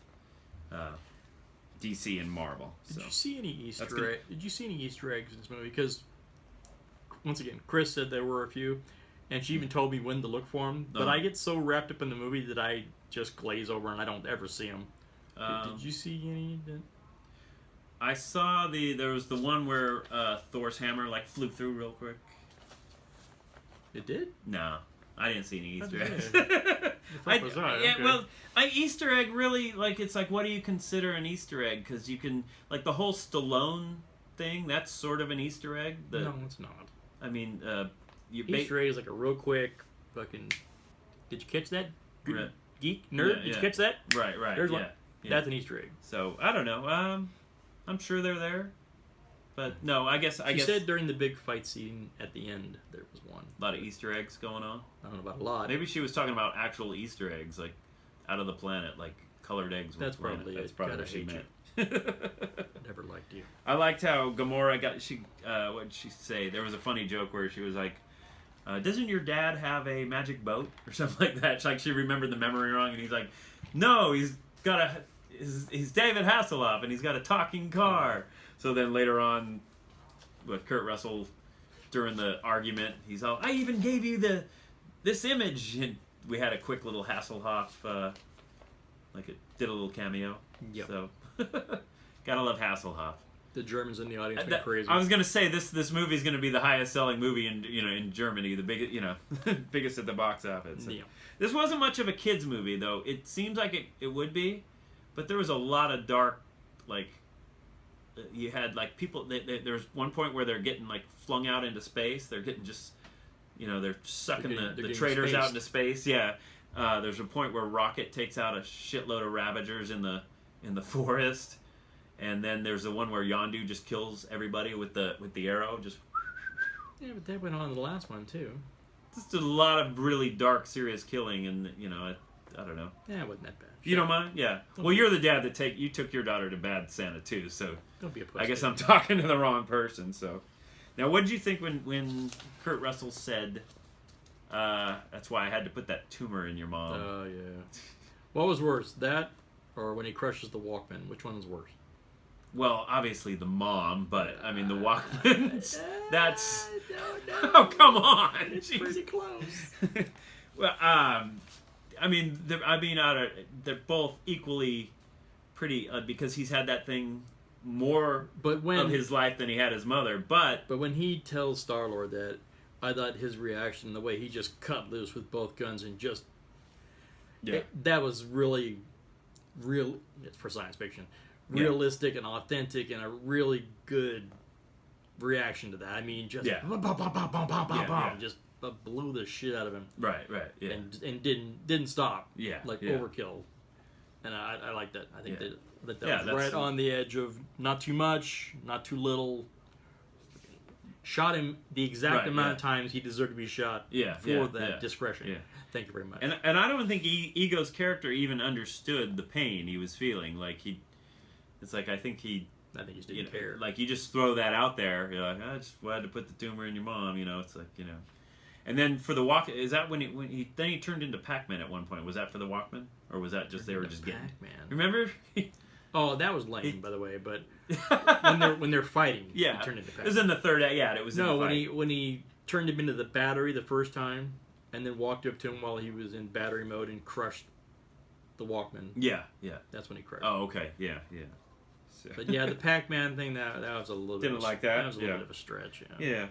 DC and Marvel. Did So. you see any Easter good. egg? Did you see any Easter eggs in this movie? Because once again, Chris said there were a few, and she even told me when to look for them. But I get so wrapped up in the movie that I just glaze over and I don't ever see them. Did you see any? I saw there was the one where Thor's hammer like flew through real quick. It did? No, I didn't see any Easter Okay. eggs. Okay. Well, Easter egg really like it's like what do you consider an Easter egg? Because you can like the whole Stallone thing. That's sort of an Easter egg. No, it's not. I mean, Easter egg is like a real quick fucking. Did you catch that? Right. Geek nerd. Yeah, Did you catch that? Right. There's yeah. one. Yeah. That's an Easter egg. So I don't know. I'm sure they're there, but no. I guess She said during the big fight scene at the end there was one. a lot of Easter eggs going on. I don't know about a lot. Maybe she was talking about actual Easter eggs, like out of the planet, like colored eggs. That's planet. probably That's it. probably God, what I she hate meant. Never liked you. I liked how Gamora got. What did she say? There was a funny joke where she was like, "Doesn't your dad have a magic boat or something like that?" It's like she remembered the memory wrong, and he's like, "No, he's got a." He's David Hasselhoff, and he's got a talking car. So then later on, with Kurt Russell, during the argument, he's all, "I even gave you this image," and we had a quick little Hasselhoff, like it did a little cameo. Yep. So gotta love Hasselhoff. The Germans in the audience went crazy. I was gonna say this movie is gonna be the highest selling movie in Germany, the biggest biggest at the box office. Yeah. This wasn't much of a kids movie though. It seems like it would be, but there was a lot of dark, like you had like people. There's one point where they're getting like flung out into space. They're getting just they're sucking they're the getting traitors spaced. out into space. Yeah. There's a point where Rocket takes out a shitload of Ravagers in the forest. And then there's the one where Yondu just kills everybody with the arrow. Just Yeah, but that went on in the last one too. a lot of really dark, serious killing, and I don't know. Yeah, it wasn't that bad. You don't mind? Yeah. Well, you're the dad that you took your daughter to Bad Santa too, so Don't be a pussy. I guess I'm talking to the wrong person. So now, what did you think when Kurt Russell said, "That's why I had to put that tumor in your mom"? Oh yeah. What was worse, that or when he crushes the Walkman? Which one was worse? Well, obviously the mom, but I mean the Walkmans. That's No. oh come on, It's Jeez. pretty close. Well, I mean, they're both equally pretty because he's had that thing more But when of his life than he had his mother. But when he tells Star-Lord that, I thought his reaction, the way he just cut loose with both guns and just that was really real for science fiction. Realistic and authentic and a really good reaction to that. I mean, just just blew the shit out of him. right, yeah, And didn't stop. yeah, Overkill. And I like that. I think that was that's right on the edge of not too much, not too little. Shot him the exact amount of times he deserved to be shot for that discretion. Yeah. Thank you very much. And I don't think Ego's character even understood the pain he was feeling. Like it's like I think he just didn't care. Like you just throw that out there. You're like, I just had to put the tumor in your mom. It's like And then for the Walkman, is that when he turned into Pac-Man at one point? Was that for the Walkman, or was that just they were just getting? Pac-Man. Remember? Oh, that was lame, by the way. But when they're fighting, he turned into Pac-Man. It was in the third act. Yeah, it was. No, in the fight. when he turned him into the battery the first time, and then walked up to him while he was in battery mode and crushed the Walkman. Yeah. That's when he crushed. Oh, okay. Yeah. So. But yeah, the Pac-Man thing that was a little. Didn't like that. That was a little bit of a stretch. Yeah.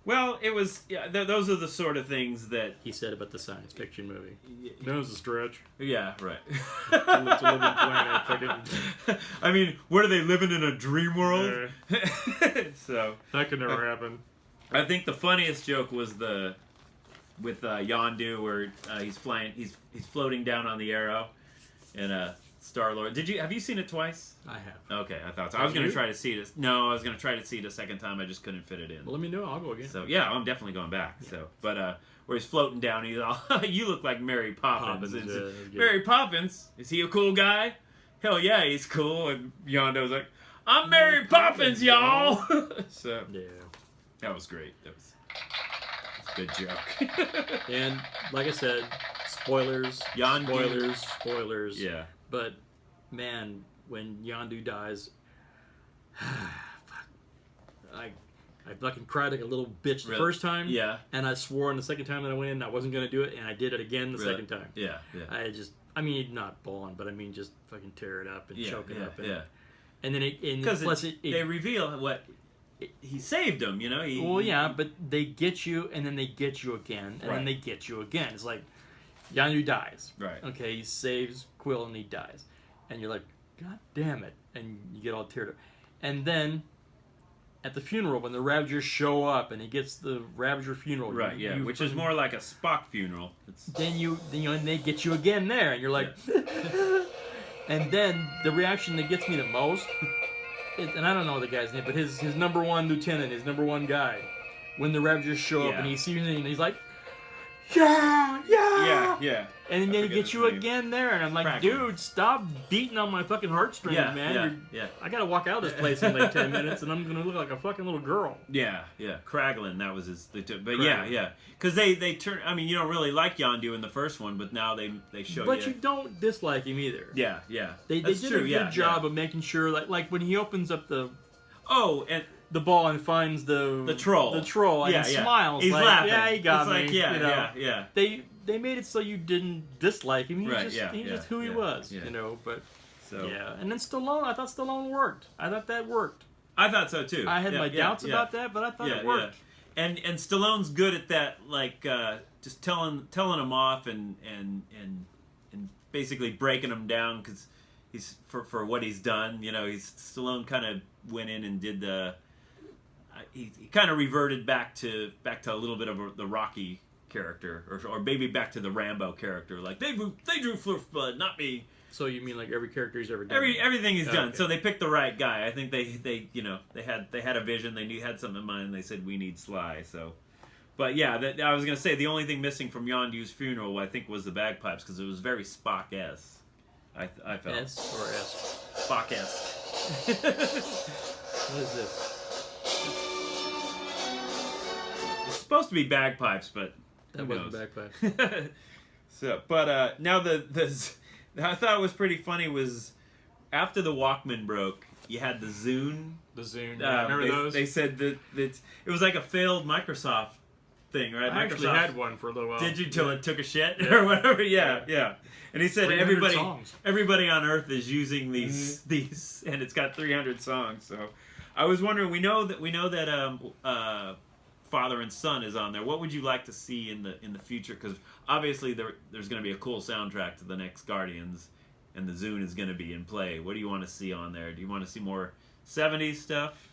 Well, it was. Yeah, those are the sort of things that he said about the science fiction movie. That was a stretch. Yeah, right. It's a living planet. I mean, what are they living in a dream world? So that could never happen. I think the funniest joke was with Yondu, where he's flying, he's floating down on the arrow, and Star-Lord. Have you seen it twice? I have. Okay, I thought so. I was going to try to see it. No, I was going to try to see it a second time. I just couldn't fit it in. Well, let me know. I'll go again. So yeah, I'm definitely going back. Yeah. So, but where he's floating down, he's all, "You look like Mary Poppins." Mary Poppins, is he a cool guy? Hell yeah, he's cool. And Yondu's like, "I'm Mary Poppins, y'all." So yeah, that was great. That was a good joke. And like I said, spoilers. Yondu. Spoilers. Yeah. But man, when Yondu dies, I fucking cried like a little bitch the first time. Yeah. And I swore on the second time that I went in I wasn't going to do it, and I did it again the second time. Yeah. I mean, not bawling, but I mean just fucking tear it up and choke it up. And And then because they reveal what he saved him. You know. But they get you, and then they get you again, and then they get you again. It's like Yondu dies. Right. Okay, he saves Quill, and he dies, and you're like, God damn it, and you get all teared up, and then. At the funeral, when the Ravagers show up and he gets the Ravager funeral, right? Which is more like a Spock funeral. And they get you again there, and you're like, and then the reaction that gets me the most, and I don't know the guy's name, but his number one lieutenant, his number one guy, when the Ravagers show up and he sees me and he's like, yeah. And then he gets you again there, and I'm like, dude, stop beating on my fucking heartstrings, man. I gotta walk out of this place in like 10 minutes, and I'm gonna look like a fucking little girl. Yeah. Kraglin, that was his. But Kraglin. Because they turn. I mean, you don't really like Yondu in the first one, but now they show you. But you don't dislike him either. Yeah. They did a good job of making sure, like when he opens up the ball and finds the troll. And he smiles. He's like, laughing. Yeah, he got me. Like, yeah. They made it so you didn't dislike him. He's just who he was, yeah. you know. But so and then Stallone. I thought Stallone worked. I thought that worked. I thought so too. I had my doubts about that, but I thought it worked. Yeah. And Stallone's good at that, like just telling him off and basically breaking him down because he's for what he's done. You know, Stallone kind of went in and did the. He kind of reverted back to a little bit of the Rocky character, or maybe back to the Rambo character. Like they drew Fluff blood, not me. So you mean like every character he's ever done? Everything he's done. Okay. So they picked the right guy. I think they had a vision. They had something in mind. And they said we need Sly. So, but yeah, I was gonna say the only thing missing from Yondu's funeral, I think, was the bagpipes because it was very Spock-esque. I felt. S or S? Spock-esque. What is this? It's supposed to be bagpipes, but that wasn't bagpipes. So, but now I thought it was pretty funny was after the Walkman broke, you had the Zune. The Zune. Remember those? They said that it was like a failed Microsoft thing, right? I actually had one for a little while. Did you till it took a shit or whatever? Yeah. And he said everybody on Earth is using these, and it's got 300 songs. So I was wondering. We know that Father and Son is on there. What would you like to see in the future? Because obviously there's going to be a cool soundtrack to the next Guardians, and the Zune is going to be in play. What do you want to see on there? Do you want to see more 70s stuff?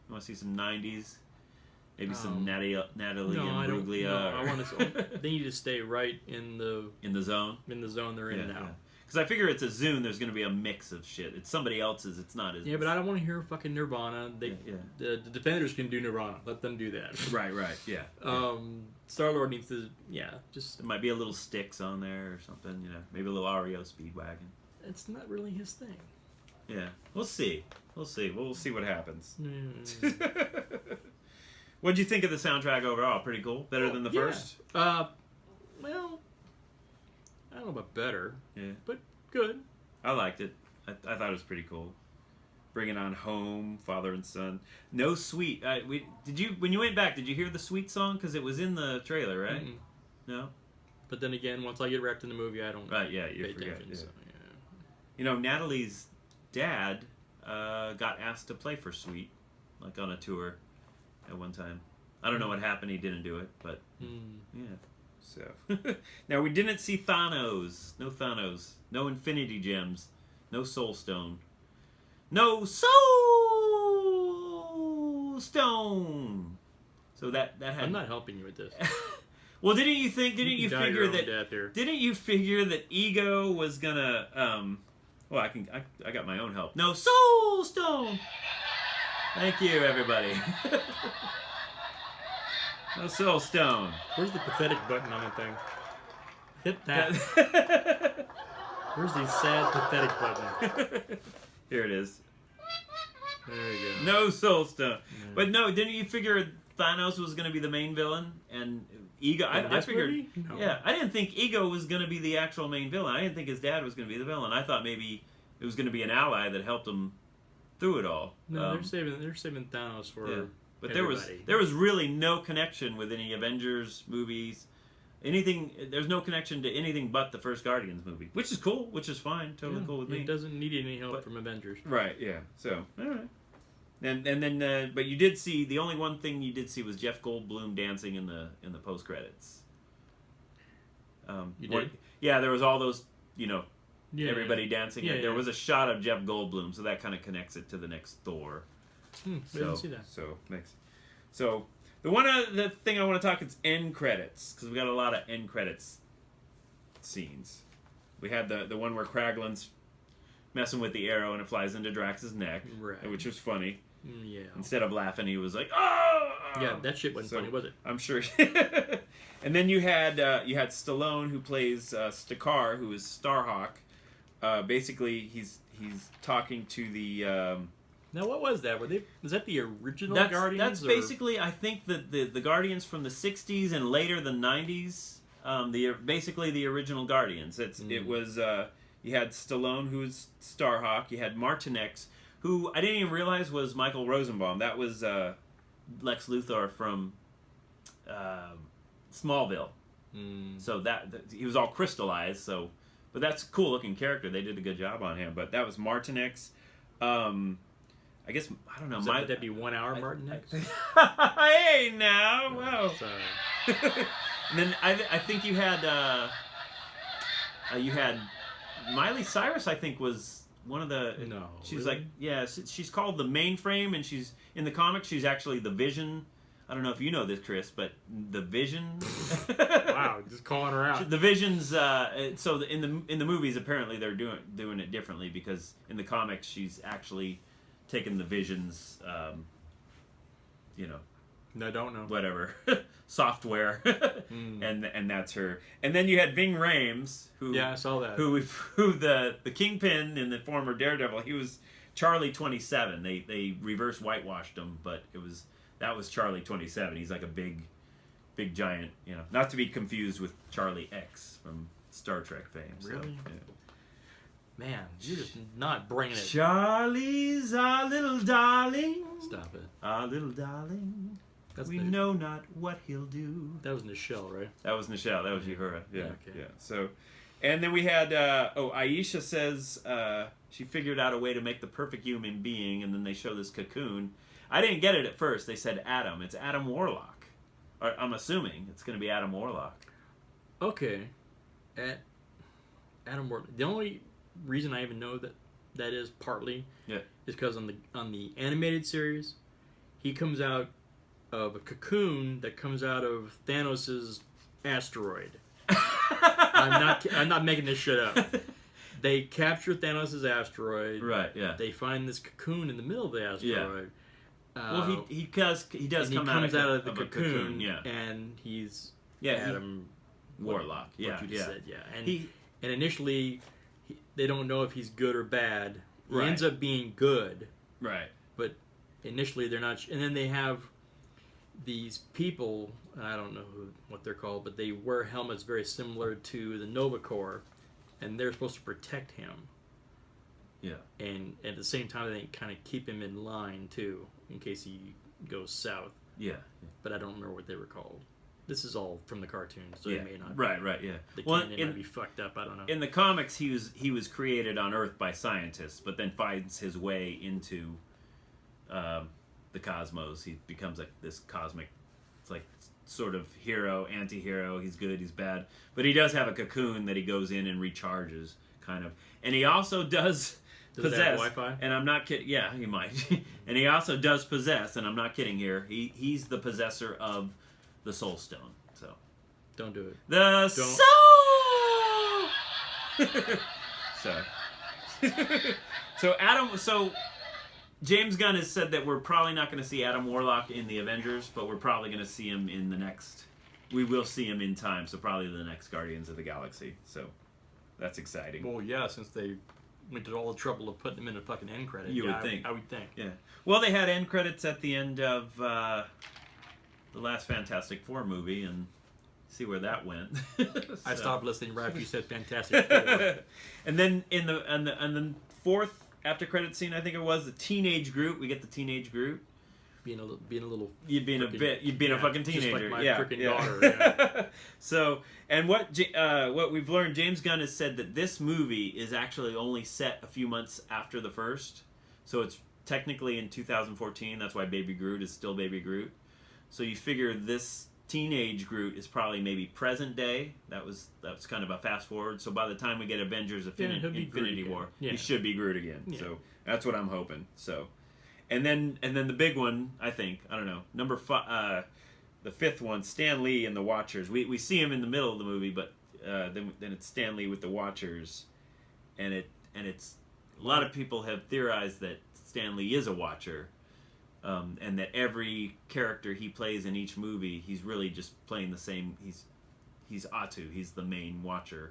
You want to see some 90s? Maybe some Natalie and Bruglia? No, I want to. They need to stay right in the zone. In the zone they're in now. Because I figure it's a Zune. There's going to be a mix of shit. It's somebody else's. It's not his. Yeah, but I don't want to hear fucking Nirvana. The Defenders can do Nirvana. Let them do that. Right. Yeah. Star-Lord needs to. Just. There might be a little Styx on there or something. You know, maybe a little REO Speedwagon. It's not really his thing. Yeah, we'll see. We'll see what happens. What'd you think of the soundtrack overall? Pretty cool. Better than the first. Well, I don't know about better. Yeah. But good. I liked it. I thought it was pretty cool. Bringing on home, Father and Son. No Sweet. When you went back, did you hear the Sweet song? Because it was in the trailer, right? Mm-mm. No. But then again, once I get wrapped in the movie, I don't. Right. Yeah. You pay forget. attention. Yeah. So, You know, Natalie's dad got asked to play for Sweet, like on a tour at one time. I don't know what happened. He didn't do it, but yeah. So now we didn't see Thanos. No Thanos. No Infinity Gems. No Soul Stone. No Soul Stone. So that had. I'm not helping you with this. Well, didn't you figure that? Didn't you figure that Ego was gonna? Well, I got my own help. No Soul Stone. Thank you, everybody. No Soul Stone. Where's the pathetic button on that thing? Hit that. Where's the sad pathetic button? Here it is. There you go. No Soul Stone. Yeah. But no, didn't you figure Thanos was going to be the main villain and Ego? I figured. No. Yeah, I didn't think Ego was going to be the actual main villain. I didn't think his dad was going to be the villain. I thought maybe it was going to be an ally that helped him through it all. No, they're saving Thanos for. Yeah. But everybody. there was really no connection with any Avengers movies. anything. There's no connection to anything but the first Guardians movie, which is cool, which is fine, totally cool with me. It doesn't need any help from Avengers. Right? Yeah. So all right. And then, but you did see the only one thing you did see was Jeff Goldblum dancing in the post credits. You did? Yeah, there was all those, everybody Yeah. dancing. Yeah, There yeah. was a shot of Jeff Goldblum, so that kind of connects it to the next Thor. I didn't see that. So next, so the thing I want to talk is end credits, because we got a lot of end credits scenes. We had the one where Kraglin's messing with the arrow and it flies into Drax's neck, Right. which was funny. Yeah. Instead of laughing, he was like, "Oh!" Yeah, that shit wasn't funny, was it? I'm sure. And then you had Stallone, who plays Stakar, who is Starhawk. Basically, he's talking to the. Now, what was that? Was that the original That's Guardians? or- basically, I think, the Guardians from the '60s and later the '90s. Basically the original Guardians. It was you had Stallone, who was Starhawk. You had Martinex, who I didn't even realize was Michael Rosenbaum. That was Lex Luthor from Smallville. So that he was all crystallized. So, but that's a cool looking character. They did a good job on him. But that was Martinex. I guess I don't know. Would that be 1 hour, Martin? Hey now, wow. Sorry. And then I think you had Miley Cyrus. I think was one of the. No, She's really? like, yeah. She's called the Mainframe, and she's in the comics. She's actually the Vision. I don't know if you know this, Chris, but the Vision. Wow, just calling her out. The Vision's. So in the movies, apparently they're doing it differently, because in the comics she's actually taken the Vision's. No, I don't know. Whatever software, and that's her. And then you had Ving Rhames, who Yeah, I saw that. who the Kingpin in the former Daredevil. He was Charlie 27. They reverse whitewashed him, but that was Charlie 27. He's like a big giant, not to be confused with Charlie X from Star Trek fame. Really? So, yeah. Man, you're just not bringing it. Charlie's our little darling. Stop it. Our little darling. That's We the- know not what he'll do. That was Nichelle, right? That was Nichelle. That was Uhura. Yeah. Okay. Yeah. So, and then we had Aisha says she figured out a way to make the perfect human being, and then they show this cocoon. I didn't get it at first. They said Adam. It's Adam Warlock. I'm assuming it's going to be Adam Warlock. Okay. Adam Warlock. The only reason I even know that is partly is because on the animated series, he comes out of a cocoon that comes out of Thanos' asteroid. I'm not making this shit up. They capture Thanos' asteroid. Right. Yeah. They find this cocoon in the middle of the asteroid. Well, he does and come comes out of the a cocoon. Yeah. And he's Yeah. Adam Warlock. What Yeah. you just said. Yeah. And He. and initially, they don't know if he's good or bad. He Right. ends up being good, Right. but initially they're not. And then they have these people. I don't know what they're called, but they wear helmets very similar to the Nova Corps, and they're supposed to protect him. Yeah. And at the same time, they kind of keep him in line too, in case he goes south. Yeah. But I don't remember what they were called. This is all from the cartoon, so Yeah. it may not. Right. Right. Yeah. The Well, canon might be fucked up. I don't know. in the comics, he was created on Earth by scientists, but then finds his way into the cosmos. He becomes like this cosmic, it's like sort of hero, anti-hero. He's good, he's bad, but he does have a cocoon that he goes in and recharges, kind of. And he also does Does it possess. have Wi-Fi? And I'm not kidding. Yeah, he might. And he also does possess, and I'm not kidding here. He's the possessor of the Soul Stone. So Don't do it. the Don't. soul. So James Gunn has said that we're probably not going to see Adam Warlock in the Avengers, but we're probably going to see him in the next. We will see him in time, so probably the next Guardians of the Galaxy. So that's exciting. Well, yeah, since they went to all the trouble of putting him in a fucking end credit. You would think. I would think. Yeah. Well, they had end credits at the end of the last Fantastic Four movie, and see where that went. I So- stopped listening right after you said Fantastic Four. And then in the fourth after credit scene, I think it was the teenage Groot. We get the teenage Groot, being a little. You'd being a fucking teenager. Just like my yeah, freaking yeah. daughter. Yeah. So, and what we've learned, James Gunn has said that this movie is actually only set a few months after the first. So it's technically in 2014. That's why Baby Groot is still Baby Groot. So you figure this teenage Groot is probably maybe present day. That was kind of a fast forward. So by the time we get Avengers Infinity War, he should be Groot again. Yeah. So that's what I'm hoping. So, and then the big one, I think, I don't know, number 5, the 5th one, Stan Lee and the Watchers. We see him in the middle of the movie, but then it's Stan Lee with the Watchers, and it's a lot of people have theorized that Stan Lee is a Watcher. And that every character he plays in each movie, he's really just playing the same. He's Atu. He's the main Watcher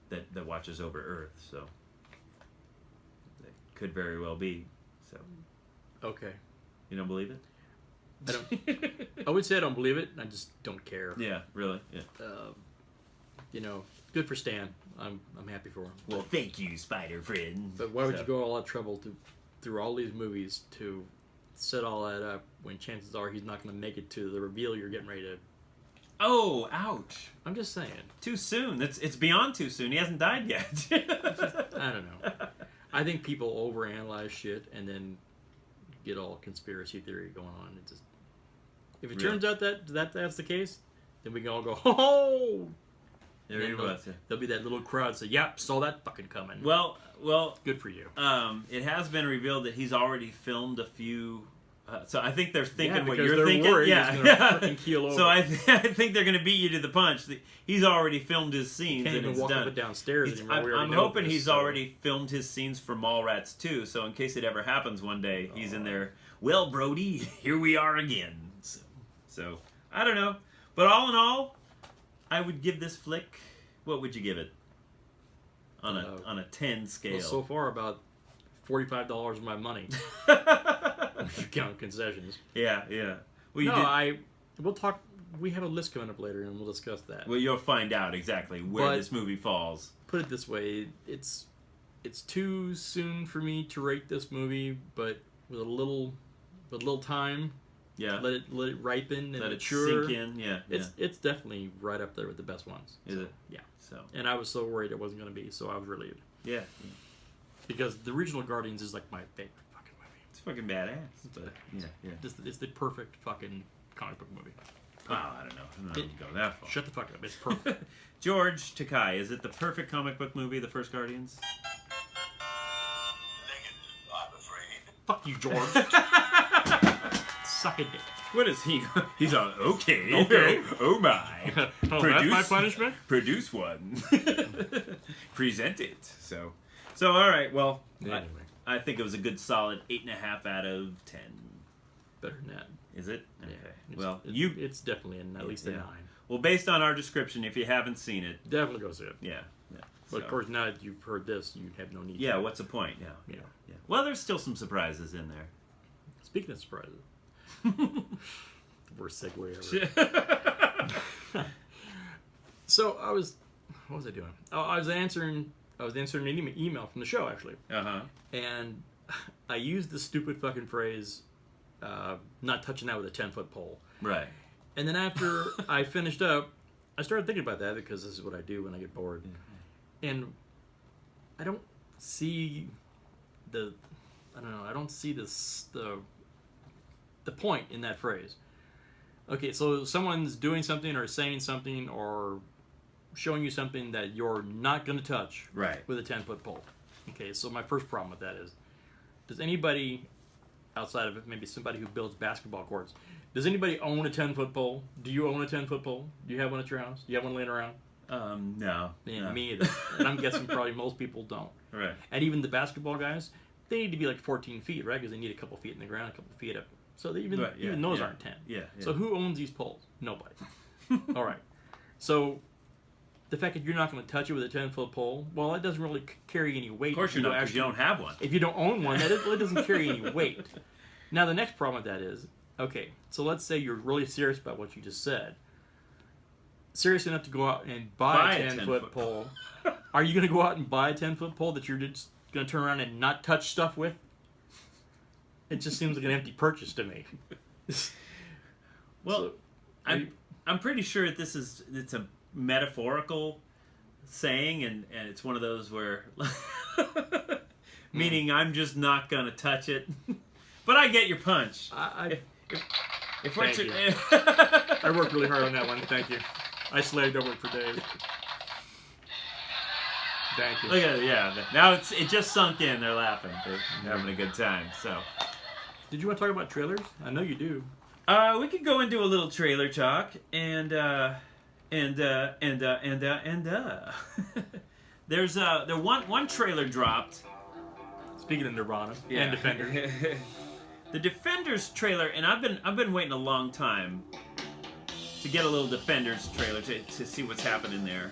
that watches over Earth. So it could very well be. So okay, you don't believe it? I don't. I would say I don't believe it. I just don't care. Yeah, really. Yeah. Good for Stan. I'm happy for him. Well, thank you, Spider Friend. But why would you go all that trouble through all these movies to set all that up when chances are he's not going to make it to the reveal you're getting ready to... Oh, ouch. I'm just saying. Too soon. It's beyond too soon. He hasn't died yet. I don't know. I think people overanalyze shit and then get all conspiracy theory going on. If it turns out that's the case, then we can all go, oh! There he was. There'll be that little crowd say, yep, saw that fucking coming. Well, good for you. It has been revealed that he's already filmed a few. So I think they're thinking what because you're they're thinking. Worried Yeah, he's gonna freaking keel over. So I think they're going to beat you to the punch. He's already filmed his scenes Can't and even it's walk done. up and downstairs anymore. I'm hoping he's already filmed his scenes for Mallrats too. So in case it ever happens one day, he's in there. Well, Brody, here we are again. So I don't know, but all in all, I would give this flick. What would you give it on a 10 scale? Well, so far about $45 of my money. If you count concessions. Yeah. Well, we'll talk. We have a list coming up later, and we'll discuss that. Well, you'll find out exactly where this movie falls. Put it this way: it's too soon for me to rate this movie, but with a little time. Yeah. Let it ripen and let mature. It sink in. Yeah. It's definitely right up there with the best ones. Is it? Yeah. So. And I was so worried it wasn't going to be, so I was relieved. Yeah. Because the original Guardians is like my favorite fucking movie. It's fucking badass. But yeah. It's the perfect fucking comic book movie. Oh, I don't know. I'm not going to go that far. Shut the fuck up. It's perfect. George Takei, is it the perfect comic book movie, the first Guardians? Negative, I'm afraid. Fuck you, George. Suck a dick. What is he? He's on. Okay. Oh my. That's my punishment. Produce one. Present it. So all right. Well, Anyway. I think it was a good solid 8.5 out of 10. Better than that. Is it? Okay. Yeah, Well, it's definitely at least a 9. Well, based on our description, if you haven't seen it, Definitely go see it. yeah. But of course, now that you've heard this, you have no need. Yeah. to. What's the point? Yeah. Yeah. Well, there's still some surprises in there. Speaking of surprises. The worst segue ever. So what was I doing? Oh, I was answering an email from the show actually, and I used the stupid fucking phrase, "not touching that with a 10-foot pole." Right. And then after I finished up, I started thinking about that because this is what I do when I get bored, and I don't see the point in that phrase. Okay, so someone's doing something or saying something or showing you something that you're not going to touch with a 10-foot pole. Okay, so my first problem with that is, does anybody outside of it, maybe somebody who builds basketball courts, does anybody own a 10-foot pole? Do you own a 10-foot pole? Do you have one at your house? Do you have one laying around? No. Me either. And I'm guessing probably most people don't. Right. And even the basketball guys, they need to be like 14 feet, right? Because they need a couple feet in the ground, a couple feet up. So even those aren't 10. Yeah. So who owns these poles? Nobody. All right. So the fact that you're not going to touch it with a 10-foot pole, well, it doesn't really carry any weight. Of course you're not, because you don't have one. If you don't own one, that really doesn't carry any weight. Now, the next problem with that is, okay, so let's say you're really serious about what you just said. Serious enough to go out and buy a 10-foot pole. Are you going to go out and buy a 10-foot pole that you're just going to turn around and not touch stuff with? It just seems like an empty purchase to me. Well, So, I'm pretty sure it's a metaphorical saying, and it's one of those where, meaning I'm just not gonna touch it. But I get your punch. If what Thank you I worked really hard on that one. Thank you. I slaved over it for days. Thank you. Look at it, yeah. Now it just sunk in. They're laughing. They're having a good time. So, Did you want to talk about trailers? I know you do. we could go into a little trailer talk, and there's one trailer dropped. Speaking of Nirvana and Defenders. The Defenders trailer, and I've been waiting a long time to get a little Defenders trailer to see what's happening there.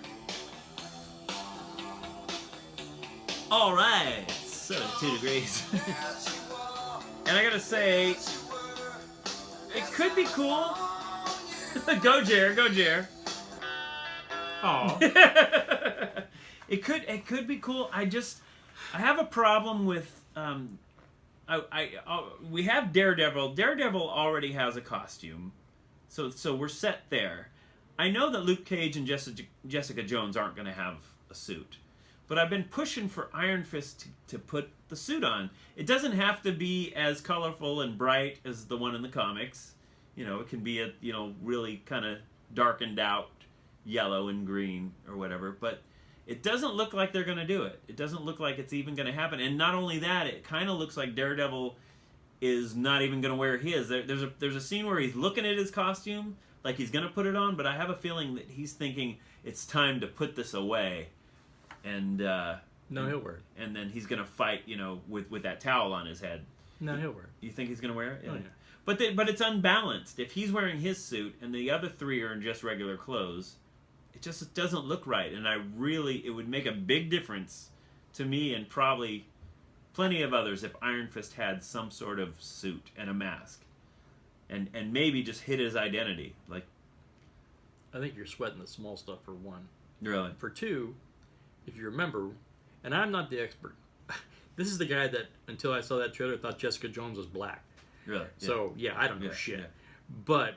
All right, 72 degrees. And I gotta say, it could be cool. Go Jer, go Jer. Oh. It could be cool. I have a problem with we have Daredevil. Daredevil already has a costume, so we're set there. I know that Luke Cage and Jessica Jones aren't going to have a suit, but I've been pushing for Iron Fist to put the suit on. It doesn't have to be as colorful and bright as the one in the comics. You know, it can be a really kind of darkened out yellow and green or whatever, but it doesn't look like they're going to do it. It doesn't look like it's even going to happen. And not only that, it kind of looks like Daredevil is not even going to wear his. There's a scene where he's looking at his costume like he's going to put it on, but I have a feeling that he's thinking it's time to put this away. And No, he'll wear it. and then he's going to fight, with that towel on his head. No, he'll wear it. You think he's going to wear it? Oh, yeah. But it's unbalanced. If he's wearing his suit and the other three are in just regular clothes, it just doesn't look right. And it would make a big difference to me and probably plenty of others if Iron Fist had some sort of suit and a mask. And maybe just hid his identity. Like, I think you're sweating the small stuff for one. really? For two, if you remember, and I'm not the expert, this is the guy that, until I saw that trailer, thought Jessica Jones was black. Really? Yeah. So, yeah, I don't know Yeah, shit. yeah. But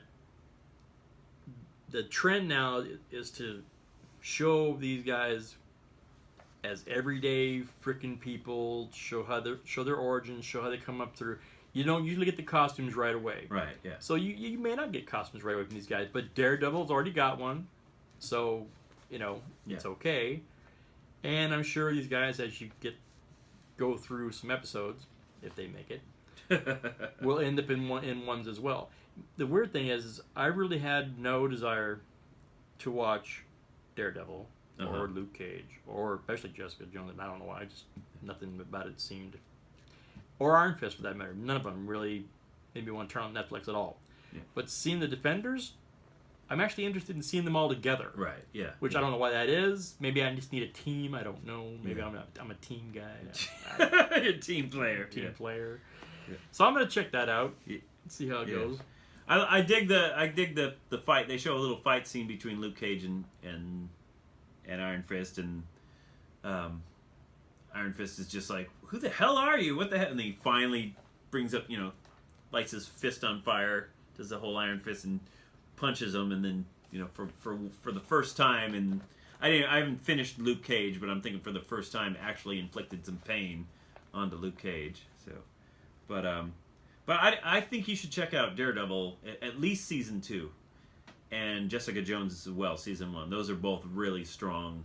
the trend now is to show these guys as everyday freaking people, show their origins, show how they come up through. You don't usually get the costumes right away. Right, yeah. So you may not get costumes right away from these guys, but Daredevil's already got one. So, it's okay. And I'm sure these guys, as you go through some episodes, if they make it, will end up in ones as well. The weird thing is I really had no desire to watch Daredevil or Luke Cage or especially Jessica Jones. And I don't know why. Nothing about it seemed, or Iron Fist for that matter. None of them really made me want to turn on Netflix at all. Yeah. But seeing the Defenders, I'm actually interested in seeing them all together. Right, yeah. Which I don't know why that is. Maybe I just need a team. I don't know. Maybe I'm a team guy. You're a team player. Team Yeah. player. Yeah. So I'm gonna check that out. Yeah. See how it Yeah. goes. I dig the fight. They show a little fight scene between Luke Cage and Iron Fist, and Iron Fist is just like, "Who the hell are you? What the hell?" And he finally brings up, lights his fist on fire, does the whole Iron Fist, and punches him, and then for the first time, and I haven't finished Luke Cage, but I'm thinking for the first time actually inflicted some pain onto Luke Cage. So, but I think you should check out Daredevil at least season 2, and Jessica Jones as well, season 1. Those are both really strong.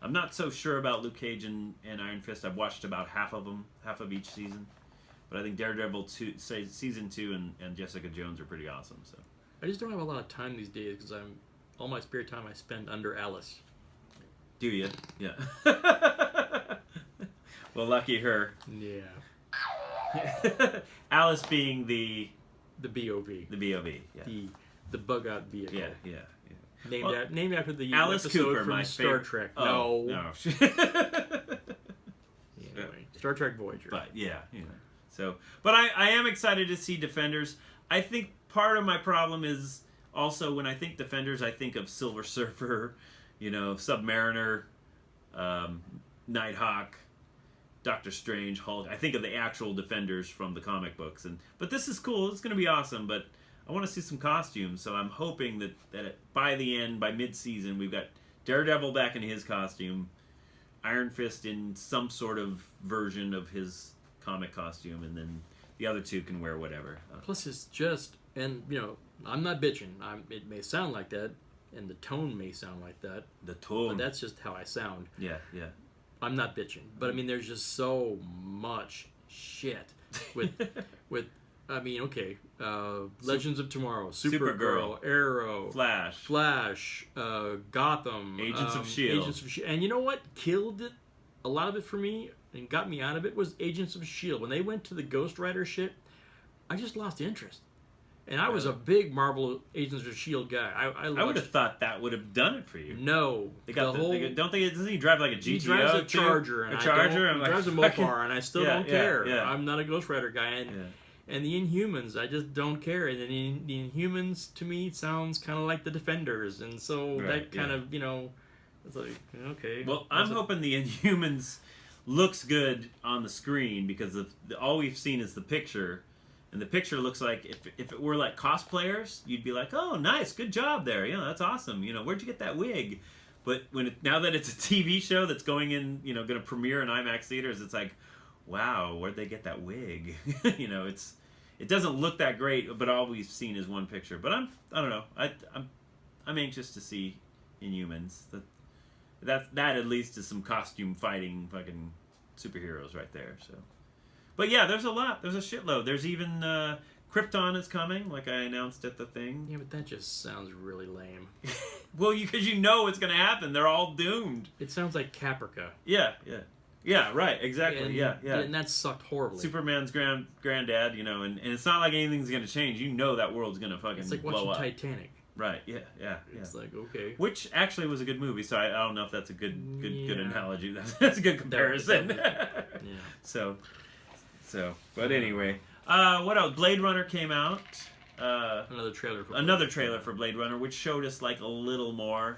I'm not so sure about Luke Cage and Iron Fist. I've watched about half of each season, but I think Daredevil season 2 and Jessica Jones are pretty awesome. So. I just don't have a lot of time these days because all my spare time I spend under Alice. Do you? Yeah. Well, lucky her. Yeah. Alice being the BOV. The BOV. Yeah. The bug out vehicle. Yeah. Named after the Alice episode Cooper, from my Star favorite. Trek. Oh, No. Anyway, Star Trek Voyager. But yeah. So, but I am excited to see Defenders. I think part of my problem is also when I think Defenders, I think of Silver Surfer, Submariner, Nighthawk, Doctor Strange, Hulk. I think of the actual Defenders from the comic books, but this is cool. It's going to be awesome. But I want to see some costumes, so I'm hoping that by the end, by mid-season, we've got Daredevil back in his costume, Iron Fist in some sort of version of his comic costume, and then the other two can wear whatever. Plus, it's just, and I'm not bitching. It may sound like that, and the tone may sound like that. The tone. But that's just how I sound. Yeah. I'm not bitching, but I mean, there's just so much shit with Legends of Tomorrow, Supergirl, Arrow, Flash, Gotham, Agents of S.H.I.E.L.D. And you know what killed it? A lot of it for me and got me out of it was Agents of S.H.I.E.L.D. When they went to the Ghost Rider shit, I just lost interest. And I was a big Marvel Agents of S.H.I.E.L.D. guy. I would have thought that would have done it for you. No. Don't they? Doesn't he drive like a GTO? He drives a Charger. He drives a Mopar, and I still don't care. Yeah. I'm not a Ghost Rider guy. And the Inhumans, I just don't care. And the Inhumans, to me, sounds kind of like the Defenders. And so that kind of, it's like, okay. Well, I'm hoping the Inhumans looks good on the screen because all we've seen is the picture. And the picture looks like, if it were like cosplayers, you'd be like, oh, nice, good job there. That's awesome. Where'd you get that wig? But now that it's a TV show that's going in, going to premiere in IMAX theaters, it's like, wow, where'd they get that wig? It doesn't look that great, but all we've seen is one picture. But I don't know. I'm anxious to see Inhumans. That at least is some costume fighting fucking superheroes right there. So. But yeah, there's a lot. There's a shitload. There's even Krypton is coming, like I announced at the thing. Yeah, but that just sounds really lame. Well, because you know what's going to happen. They're all doomed. It sounds like Caprica. Yeah, right, exactly. And, yeah. And that sucked horribly. Superman's granddad, and it's not like anything's going to change. That world's going to fucking blow up. It's like watching Titanic. Right. Yeah. It's like, okay. Which actually was a good movie, so I don't know if that's a good analogy. That's a good comparison. Yeah. So, but anyway, what else? Blade Runner came out. Another trailer for Blade Runner, which showed us like a little more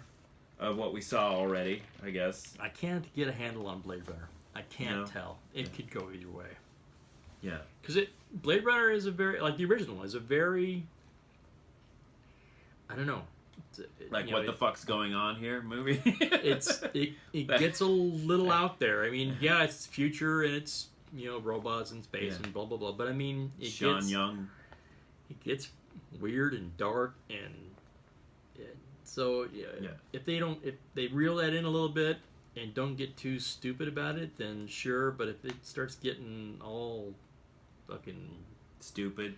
of what we saw already, I guess. I can't get a handle on Blade Runner. I can't tell. It could go either way. Yeah. Because Blade Runner is the original is a very, I don't know. What the fuck's going on here movie? it gets a little out there. I mean, it's future and it's, robots in space and blah, blah, blah. But I mean, Sean Young. It gets weird and dark and so if they reel that in a little bit and don't get too stupid about it, then sure. But if it starts getting all fucking stupid,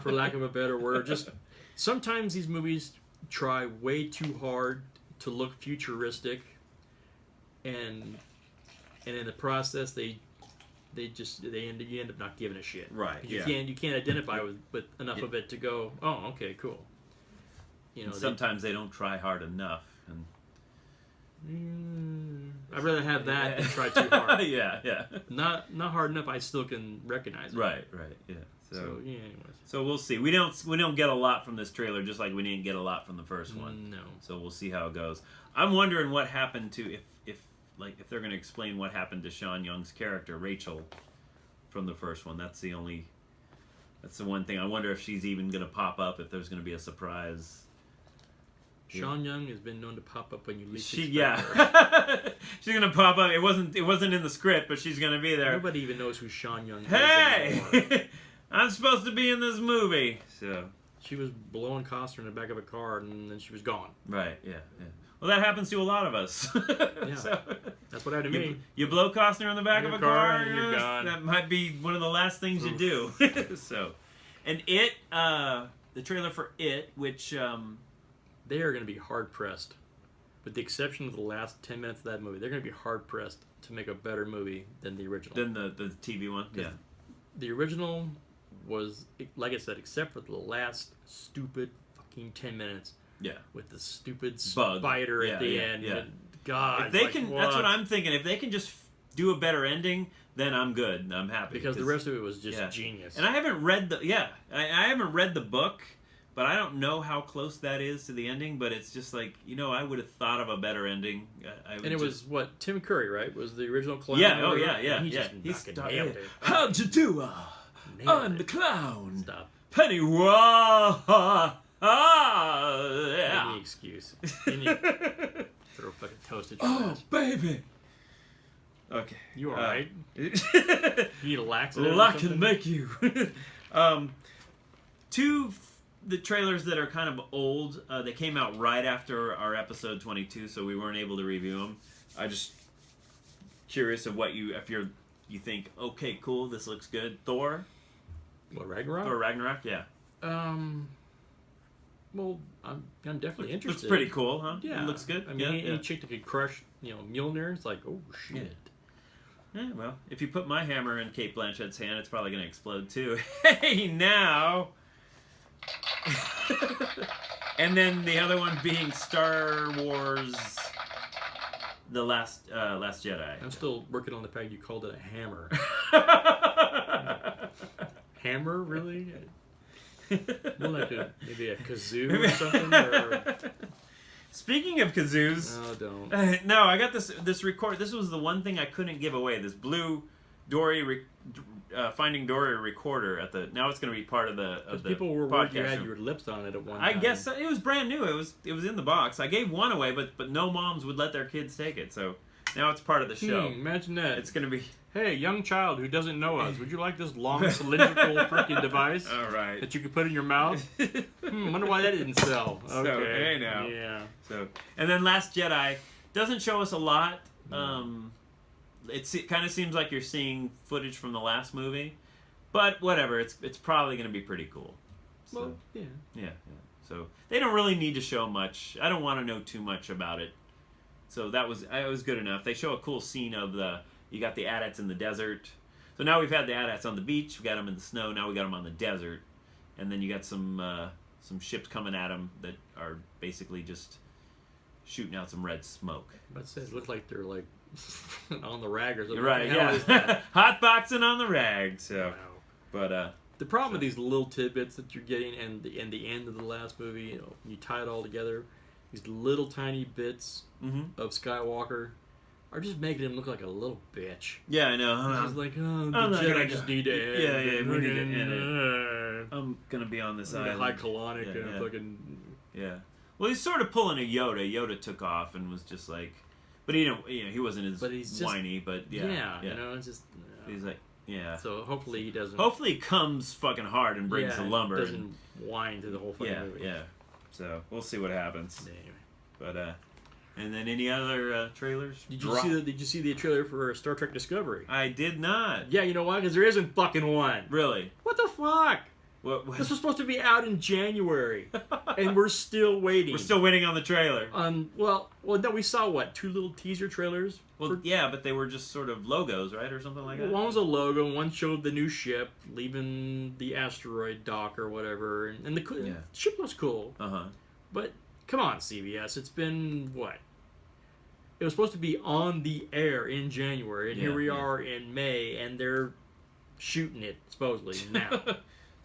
for lack of a better word, just sometimes these movies try way too hard to look futuristic, and in the process you end up not giving a shit. Right. You can't identify with enough of it to go, oh, okay, cool. Sometimes they don't try hard enough, and I'd rather have that than try too hard. yeah. Not hard enough. I still can recognize it. Right. Yeah. So anyways. So we'll see. We don't get a lot from this trailer, just like we didn't get a lot from the first one. No. So we'll see how it goes. I'm wondering what happened to if they're going to explain what happened to Sean Young's character Rachel from the first one. That's the one thing. I wonder if she's even going to pop up. If there's going to be a surprise. Sean Young has been known to pop up when you least expect her. She's gonna pop up. It wasn't in the script, but she's gonna be there. Nobody even knows who Sean Young is. Hey, I'm supposed to be in this movie. So she was blowing Costner in the back of a car, and then she was gone. Right. Yeah. Well, that happens to a lot of us. Yeah. So, that's what happened to me. You blow Costner in the back of a car, and you're gone. That might be one of the last things you do. So, and the trailer for It, which. They are going to be hard-pressed. With the exception of the last 10 minutes of that movie, they're going to be hard-pressed to make a better movie than the original. Than the TV one? Yeah. The original was, like I said, except for the last stupid fucking 10 minutes. Yeah. With the stupid bug spider at the end. Yeah. And God. If they can, that's what I'm thinking. If they can just do a better ending, then I'm good. I'm happy. Because the rest of it was just genius. And I haven't read I haven't read the book. but I don't know how close that is to the ending. But it's just like, I would have thought of a better ending. And it was what, Tim Curry, right? Was the original clown? Yeah. Oh yeah. He Yeah. just fucking nailed it. How'd you do? Nailed I'm it. the clown. Stop. Pennywise. Any excuse. Throw fucking toast at your ass. Baby. Okay. You alright? You need a laxative? Well, I can make you. The trailers that are kind of old, they came out right after our episode 22, so we weren't able to review them. I just curious of what you think, okay, cool, this looks good. Thor? What, Ragnarok? Thor Ragnarok, yeah. Well, I'm definitely interested. Looks pretty cool, huh? Yeah. It looks good. I mean, any chick that could crush, Mjolnir, it's like, oh, shit. Yeah, well, if you put my hammer in Kate Blanchett's hand, it's probably going to explode too. Hey, now! And then the other one being Star Wars The Last Jedi. I'm still working on the fact you called it a hammer. Hammer, really? More like maybe a kazoo or something? Or... Speaking of kazoos... No, don't. No, I got this record. This was the one thing I couldn't give away. This blue Finding Dory recorder now it's going to be part of the people were podcast worried you had show. your lips on it at one time. I guess it was brand new. It was in the box. I gave one away, but no moms would let their kids take it. So now it's part of the show. Imagine that. It's going to be... Hey, young child who doesn't know us, would you like this long cylindrical freaking device All right. that you could put in your mouth? Wonder why that didn't sell. So, Okay. hey now. Yeah. So, and then Last Jedi doesn't show us a lot. It kind of seems like you're seeing footage from the last movie, but whatever. It's probably going to be pretty cool. So, Well, yeah. yeah. So they don't really need to show much. I don't want to know too much about it. So it was good enough. They show a cool scene of you got the AT-ATs in the desert. So now we've had the AT-ATs on the beach. We got them in the snow. Now we got them on the desert, and then you got some ships coming at them that are basically just shooting out some red smoke. But it looked like they're like on the rag or something. Right? What the hell is Yeah. that? Hot boxing on the rag. So, Wow. but The problem with these little tidbits that you're getting and the end of the last movie, you tie it all together, these little tiny bits of Skywalker are just making him look like a little bitch. yeah, I know. He's like, the not Jedi gonna just go. need to end. Yeah, we need to end end. I'm gonna be on this Like a island. high colonic Yeah. fucking... Yeah. Well, he's sort of pulling a Yoda. Yoda took off and was just like, but he wasn't as But he's just- whiny. But yeah, it's just... He's like, yeah. So hopefully he doesn't... Hopefully he comes fucking hard and brings the lumber. doesn't whine through the whole fucking movie. Yeah. So we'll see what happens. Anyway. But and then any other trailers? Did you see the trailer for Star Trek Discovery? I did not. Yeah, you know why? Because there isn't fucking one. Really? What the fuck? What? This was supposed to be out in January, and we're still waiting. We're still waiting on the trailer. Well, no, we saw what, 2 little teaser trailers? Well, yeah, but they were just sort of logos, right, or something like that. One was a logo, one showed the new ship leaving the asteroid dock or whatever, and the ship was cool. But come on, CBS, it's been what? It was supposed to be on the air in January, and here we are in May, and they're shooting it supposedly now.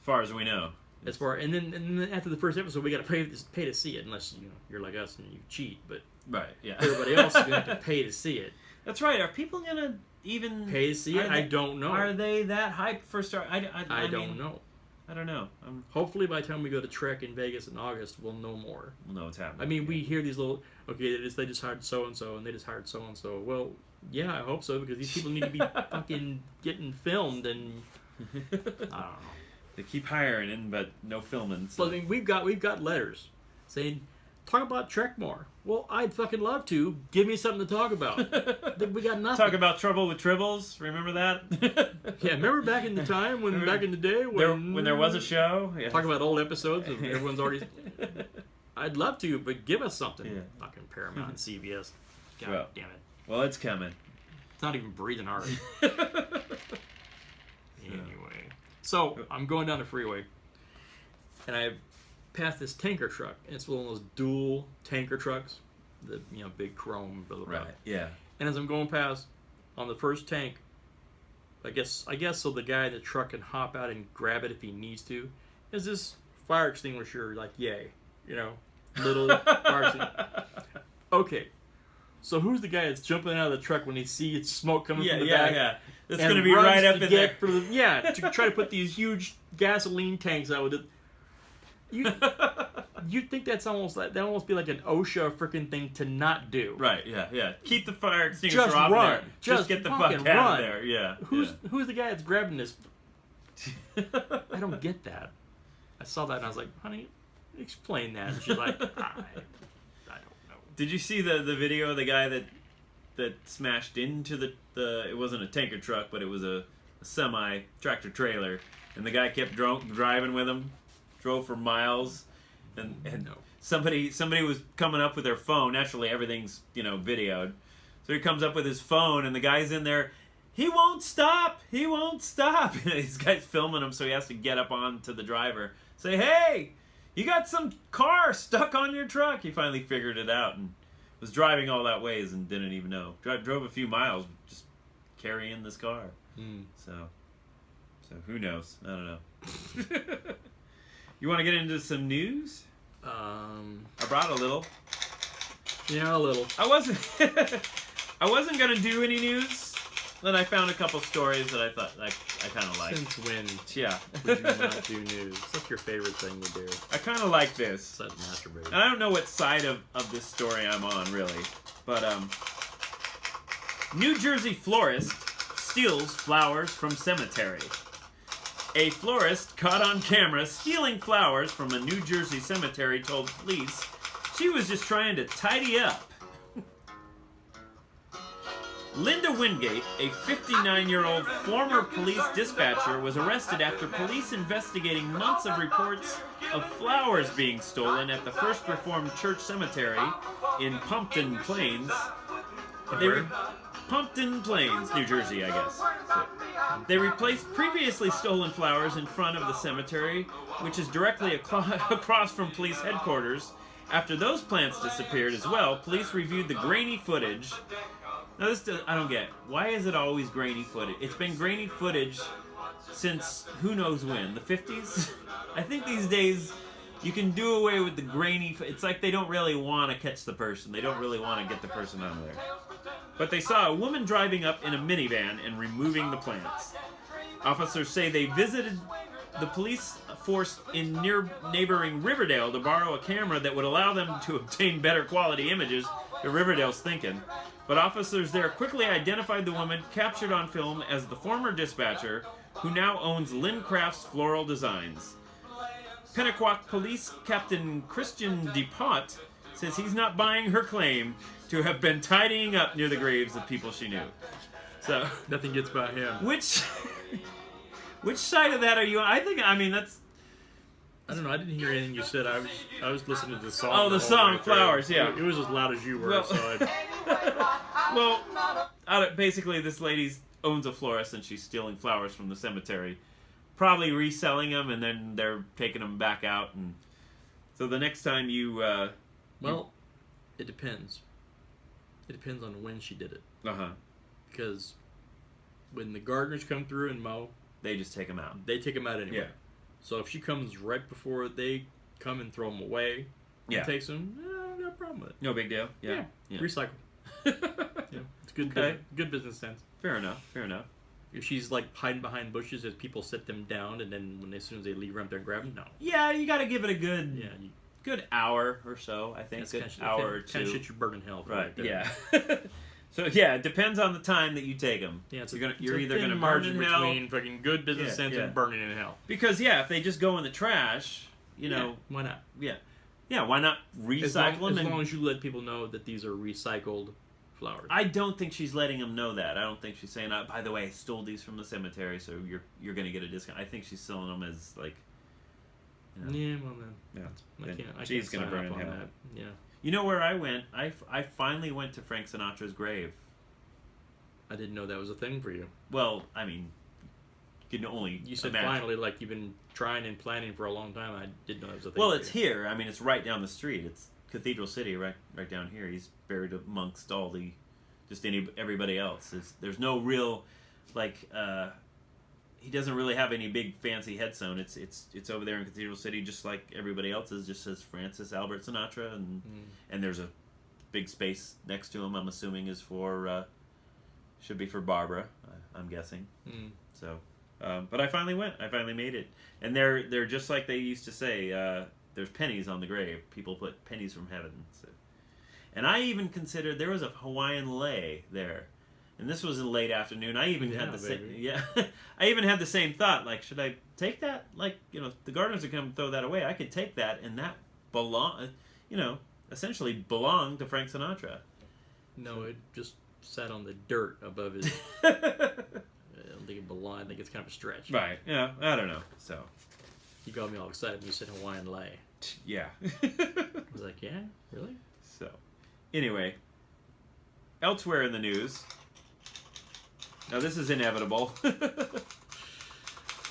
As far as we know. And then after the first episode, we got to pay to see it, unless you're like us and you cheat. But Right. Yeah. everybody else is going to have to pay to see it. That's right. Are people gonna even Pay to see it? I don't know. Are they that hyped for Star? I don't know. I don't know. Hopefully, by the time we go to Trek in Vegas in August, we'll know more. We'll know what's happening. I mean, we hear these little, they just hired so and so, and they just hired so and so. Well, yeah, I hope so, because these people need to be fucking getting filmed, and I don't know. They keep hiring, but no filming. So. But I mean, we've got letters saying, talk about Trek more. Well, I'd fucking love to. Give me something to talk about. We got nothing. Talk about Trouble with Tribbles. Remember that? Yeah, remember back in the time back in the day when there was a show. Yeah. Talk about old episodes and everyone's already. I'd love to, but give us something. Yeah. Fucking Paramount and CBS. God Well. damn it! Well, it's coming. It's not even breathing hard. Anyway, so I'm going down the freeway, and I passed this tanker truck. And it's one of those dual tanker trucks, the big chrome. Blah, blah, blah. Right. Yeah. And as I'm going past, on the first tank, I guess so the guy in the truck can hop out and grab it if he needs to, is this fire extinguisher, like, yay. You know, little fire extinguisher. Okay. So who's the guy that's jumping out of the truck when he sees smoke coming from the back? Yeah. That's and going to be runs right up to in get there. for the, to try to put these huge gasoline tanks out with it. You'd think that almost be like an OSHA freaking thing to not do. Right, yeah. Keep the fire extinguisher Just off run. there. Just get the fuck fucking out run. of there. Yeah. Who's the guy that's grabbing this? I don't get that. I saw that and I was like, honey, explain that. And she's like, I don't know. Did you see the video of the guy that smashed into the it wasn't a tanker truck, but it was a semi tractor trailer, and the guy kept driving with him, drove for miles, and No. somebody was coming up with their phone. Naturally, everything's videoed, so he comes up with his phone, and the guy's in there. He won't stop. And these guys filming him, so he has to get up onto the driver, say, "Hey, you got some car stuck on your truck." He finally figured it out and was driving all that ways and didn't even know. Drove a few miles just carrying this car. So who knows? I don't know. You want to get into some news? I brought a little. Yeah, a little. I wasn't gonna do any news. Then I found a couple stories that I thought I kind of liked. Since when Yeah, would you not do news? That's your favorite thing to do. I kind of like this. Besides masturbating. And I don't know what side of this story I'm on, really. But, New Jersey florist steals flowers from cemetery. A florist caught on camera stealing flowers from a New Jersey cemetery told police she was just trying to tidy up. Linda Wingate, a 59-year-old former police dispatcher, was arrested after police investigating months of reports of flowers being stolen at the First Reformed Church Cemetery in Pumpkin Plains. Pumpkin Plains, New Jersey, I guess. They replaced previously stolen flowers in front of the cemetery, which is directly across from police headquarters. After those plants disappeared as well, police reviewed the grainy footage. Now this, I don't get. Why is it always grainy footage? It's been grainy footage since who knows when, the 50s? I think these days you can do away with the grainy. It's like they don't really want to catch the person. They don't really want to get the person out of there. But they saw a woman driving up in a minivan and removing the plants. Officers say they visited the police force in neighboring Riverdale to borrow a camera that would allow them to obtain better quality images. Riverdale's thinking. But officers there quickly identified the woman captured on film as the former dispatcher who now owns Lynn Crafts Floral Designs. Pennaquack Police Captain Christian DePot says he's not buying her claim to have been tidying up near the graves of people she knew. So Nothing gets by him. which side of that are you on? I mean that's. I don't know. I didn't hear anything you said. I was listening to the song. Oh, the whole song way through. Flowers, yeah. It was as loud as you were. Well- So Basically, this lady owns a florist and she's stealing flowers from the cemetery, probably reselling them, and then they're taking them back out. And so the next time you, well, it depends. It depends on when she did it. Because when the gardeners come through and mow, they just take them out. they take them out anyway. Yeah. So if she comes right before they come and throw them away, and takes them, no problem with it. No big deal. Yeah. Recycle. It's good. Okay. Good business sense. Fair enough. If she's like hiding behind bushes as people set them down, and then as soon as they leave, run up there and grab them, no. Yeah, you got to give it a good, Yeah. good hour or so. I think good hour or two. Kind of shit you burn in hell. For Right. there. Yeah. So yeah, it depends on the time that you take them. Yeah, it's you're either thin going to burn margin in hell between fucking good business sense yeah. and burning in hell. because if they just go in the trash, Why not? yeah, why not recycle them? As long as you let people know that these are recycled flowers. I don't think she's letting them know that. I don't think she's saying, by the way, I stole these from the cemetery, so you're going to get a discount. I think she's selling them as like. Yeah, well then. Yeah. I She's can't gonna sign burn up in on hell. that. Yeah. You know where I went? I finally went to Frank Sinatra's grave. I didn't know that was a thing for you. Well, I mean, you can only You said imagine. finally, like you've been trying and planning for a long time. I didn't know that was a thing. Well, for it's you. here. I mean, it's right down the street. It's Cathedral City, right down here. He's buried amongst all everybody else. There's no real, like, he doesn't really have any big fancy head sewn. It's over there in Cathedral City, just like everybody else's. Just says Francis Albert Sinatra, and there's a big space next to him. I'm assuming is for should be for Barbara. I'm guessing. So, but I finally went. I finally made it, and they're just like they used to say. There's pennies on the grave. People put pennies from heaven. So. And I even considered there was a Hawaiian lei there. And this was in late afternoon. I even had the same, I even had the same thought. Like, should I take that? Like, the gardeners would come throw that away. I could take that, and that essentially belonged to Frank Sinatra. No, it just sat on the dirt above his. I don't think it belonged. I think it's kind of a stretch. Right. Yeah. I don't know. So. You got me all excited when you said Hawaiian lei. Yeah. I was like, yeah, really? So, anyway, elsewhere in the news. Now, this is inevitable.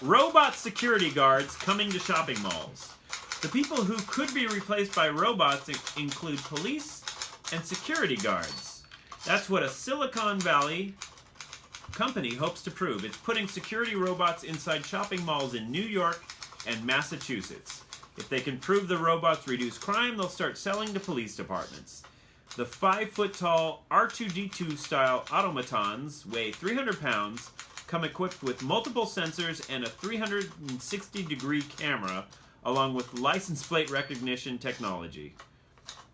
Robot security guards coming to shopping malls. The people who could be replaced by robots include police and security guards. That's what a Silicon Valley company hopes to prove. It's putting security robots inside shopping malls in New York and Massachusetts. If they can prove the robots reduce crime, they'll start selling to police departments. The 5-foot-tall R2-D2-style automatons weigh 300 pounds, come equipped with multiple sensors and a 360-degree camera, along with license plate recognition technology.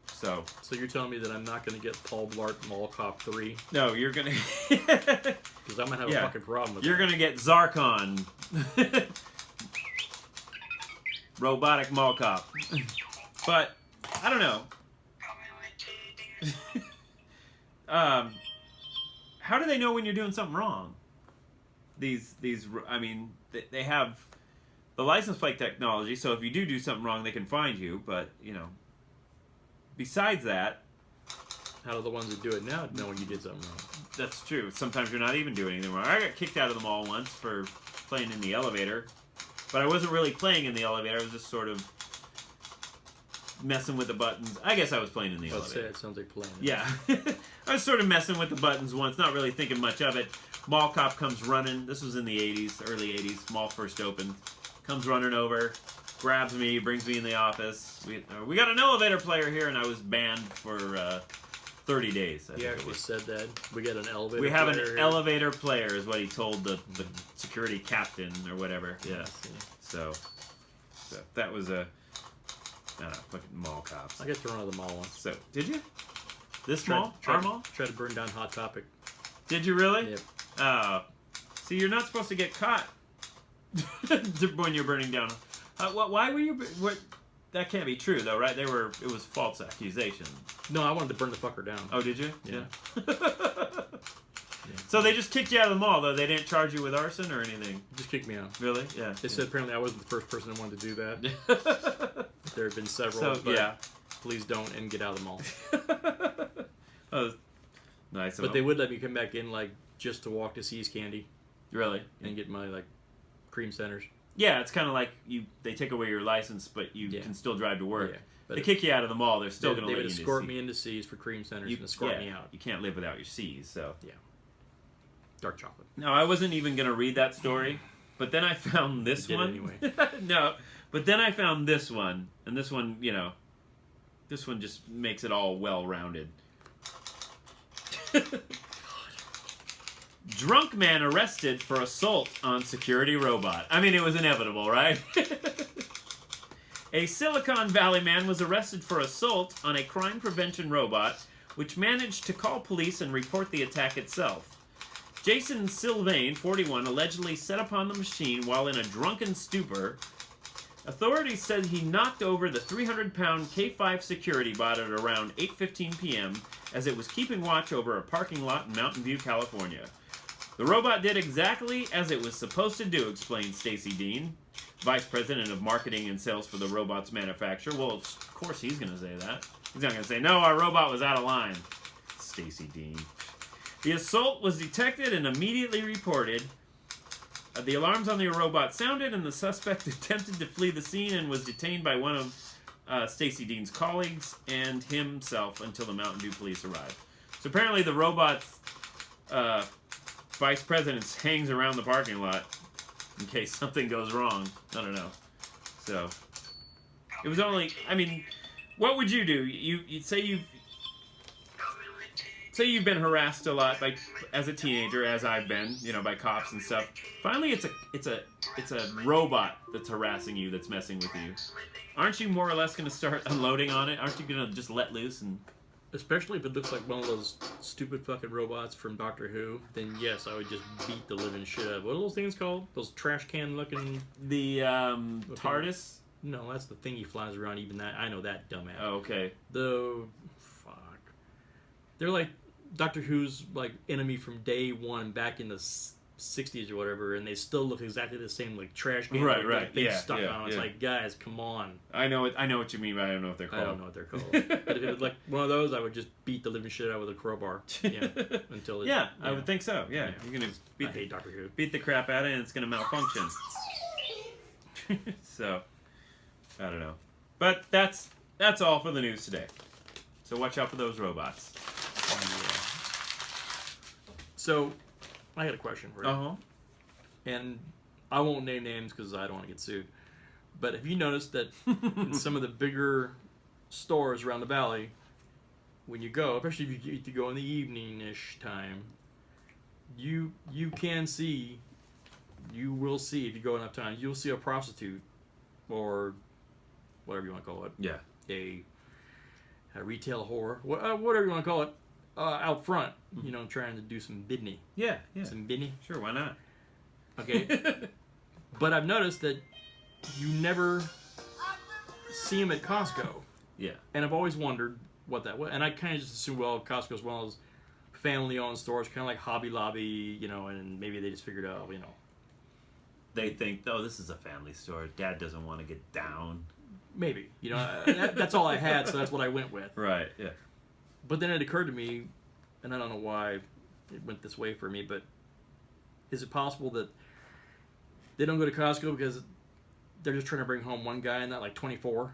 So you're telling me that I'm not going to get Paul Blart Mall Cop 3? No, you're going to... Because I'm going to have a fucking problem with You're going to get Zarkon. Robotic mall cop. But, I don't know. How do they know when you're doing something wrong? These I mean, they have the license plate technology, so if you do something wrong, they can find you, but, besides that... How do the ones that do it now know when you did something wrong? That's true. Sometimes you're not even doing anything wrong. I got kicked out of the mall once for playing in the elevator, but I wasn't really playing in the elevator. I was just sort of messing with the buttons. I guess I was playing in the elevator. Say it sounds like playing. Yeah. I was sort of messing with the buttons once, not really thinking much of it. Mall cop comes running. This was in the 80s, early 80s. Mall first opened. Comes running over, grabs me, brings me in the office. We got an elevator player here, and I was banned for 30 days. He actually said that. We got an elevator player. We have an elevator player, is what he told the security captain or whatever. Yeah. So that was a... I don't know, fucking mall cops. I got thrown out of the mall once. So, did you? This mall? Our mall? Tried to burn down Hot Topic. Did you really? Yep. See, you're not supposed to get caught when you're burning down. Why were you... What? That can't be true, though, right? It was false accusation. No, I wanted to burn the fucker down. Oh, did you? Yeah. So they just kicked you out of the mall, though? They didn't charge you with arson or anything? Just kicked me out. Really? Yeah. They said apparently I wasn't the first person that wanted to do that. There have been several, but please don't and get out of the mall. Oh, nice. But they would let me come back in, like, just to walk to See's Candy. Really? And get my, like, cream centers. Yeah, it's kind of like they take away your license, but you can still drive to work. Yeah. They kick you out of the mall, they're still going to let you They would escort me into See's for cream centers and escort me out. You can't live without your C's, so... Yeah. Dark chocolate. No, I wasn't even going to read that story, but then I found this one. Anyway. No, but then I found this one, and this one, this one just makes it all well-rounded. Drunk man arrested for assault on security robot. I mean, it was inevitable, right? A Silicon Valley man was arrested for assault on a crime prevention robot, which managed to call police and report the attack itself. Jason Sylvain, 41, allegedly set upon the machine while in a drunken stupor. Authorities said he knocked over the 300-pound K5 security bot at around 8:15 p.m. as it was keeping watch over a parking lot in Mountain View, California. The robot did exactly as it was supposed to do, explained Stacy Dean, Vice President of Marketing and Sales for the robot's manufacturer. Well, of course he's going to say that. He's not going to say, no, our robot was out of line. Stacy Dean. The assault was detected and immediately reported. The alarms on the robot sounded, and the suspect attempted to flee the scene and was detained by one of Stacy Dean's colleagues and himself until the Mountain Dew police arrived. So apparently the robot's vice president hangs around the parking lot in case something goes wrong. I don't know. So it was only. I mean, what would you do? You say you've been harassed a lot as a teenager, as I've been, by cops and stuff. Finally, it's a robot that's harassing you, that's messing with you. Aren't you more or less going to start unloading on it? Aren't you going to just let loose and? Especially if it looks like one of those stupid fucking robots from Doctor Who, then yes, I would just beat the living shit out of. What are those things called? Those trash can looking. The TARDIS? No, that's the thing he flies around. Even that, I know that dumbass. Oh, okay. Fuck. They're like Doctor Who's like enemy from day one back in the 60s or whatever, and they still look exactly the same, like trash can, right, like things yeah, stuck yeah, on. It's yeah. like, guys, come on. I know what you mean, but I don't know what they're called. I don't know what they're called. But if it was like one of those, I would just beat the living shit out with a crowbar. Yeah, until it. Yeah, I would think so. Yeah, you're gonna I hate Doctor Who. beat the crap out of it, and it's gonna malfunction. So, I don't know, but that's all for the news today. So watch out for those robots. So, I got a question for you. Uh-huh. And I won't name names because I don't want to get sued. But have you noticed that in some of the bigger stores around the valley, when you go, especially if you go in the evening-ish time, you will see, if you go enough times, you'll see a prostitute or whatever you want to call it. Yeah. A retail whore, whatever you want to call it, out front, trying to do some bidney. Yeah. Some bidney. Sure, why not? Okay. But I've noticed that you never see them at Costco. Yeah. And I've always wondered what that was. And I kind of just assume, well, Costco's one of those family-owned stores, kind of like Hobby Lobby, and maybe they just figured out, They think, oh, this is a family store. Dad doesn't want to get down. Maybe. That's all I had, so that's what I went with. Right, yeah. But then it occurred to me, and I don't know why it went this way for me, but is it possible that they don't go to Costco because they're just trying to bring home one guy and not like 24?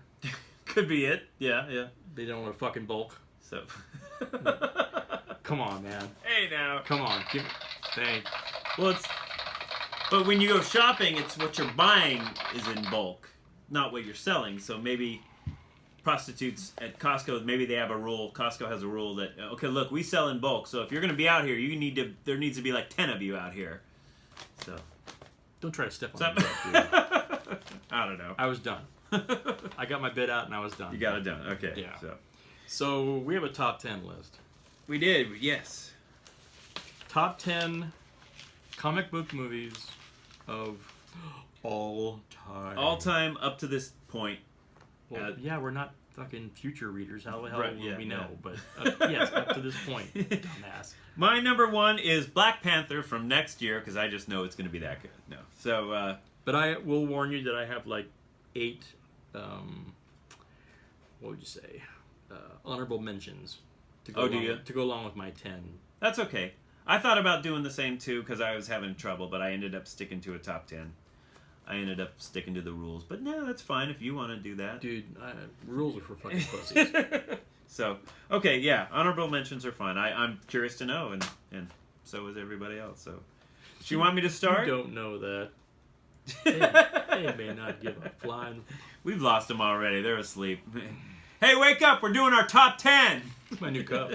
Could be it. Yeah. They don't want to fucking bulk. So. Come on, man. Hey, now. Come on. Thanks. Well, but when you go shopping, it's what you're buying is in bulk, not what you're selling. So maybe prostitutes at Costco, maybe they have a rule. Costco has a rule that, okay, look, we sell in bulk. So if you're going to be out here, there needs to be like 10 of you out here. So. Don't try to step on me, dude. I don't know. I was done. I got my bid out and I was done. You got it done. Okay. Yeah. So we have a top 10 list. We did, yes. Top 10 comic book movies of all time. All time up to this point. Well, yeah, we're not fucking future readers. How the hell Right, would yeah, we know? yeah. But yes, up to this point, dumbass. My number one is Black Panther from next year because I just know it's going to be that good. No, so. But I will warn you that I have like 8. What would you say? Honorable mentions. To go to go along with my 10. That's okay. I thought about doing the same too because I was having trouble, but I ended up sticking to a top 10. I ended up sticking to the rules, but no, that's fine if you want to do that. Dude, rules are for fucking pussies. So, okay, yeah, honorable mentions are fine. I'm curious to know, and so is everybody else. So, do you want me to start? You don't know that. They may not give a flying. We've lost them already. They're asleep. Hey, wake up! We're doing our top 10. My new cup.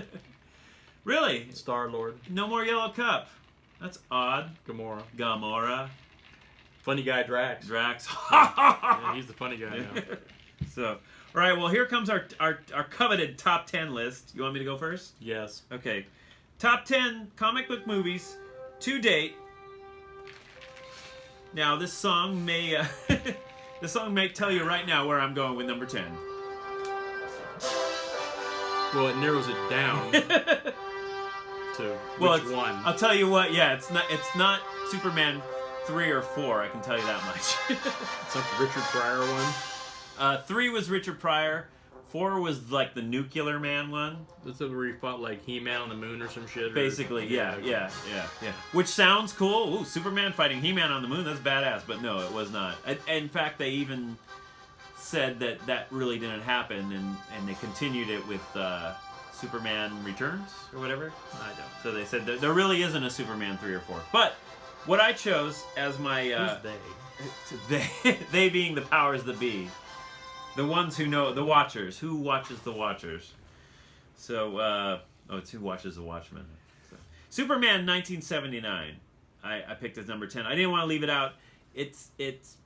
Really? Star-Lord. No more yellow cup. That's odd. Gamora. Funny guy Drax. Yeah, he's the funny guy now. So, all right. Well, here comes our coveted top 10 list. You want me to go first? Yes. Okay. Top 10 comic book movies to date. Now, this song may tell you right now where I'm going with number 10. Well, it narrows it down to which one. I'll tell you what. Yeah, it's not Superman 3 or 4. I can tell you that much. It's like the Richard Pryor one. 3 was Richard Pryor. 4 was like the Nuclear Man one. That's where he fought like He-Man on the moon or some shit. Basically, yeah. Which sounds cool. Ooh, Superman fighting He-Man on the moon. That's badass. But no, it was not. In fact, they even said that really didn't happen, and they continued it with Superman Returns or whatever. I don't. So they said there really isn't a Superman 3 or 4. But what I chose as my Who's they? they being the powers that be, the ones who know, the Watchers. Who watches the Watchers? So it's who watches the Watchmen. So, Superman 1979. I picked as number 10. I didn't want to leave it out. It's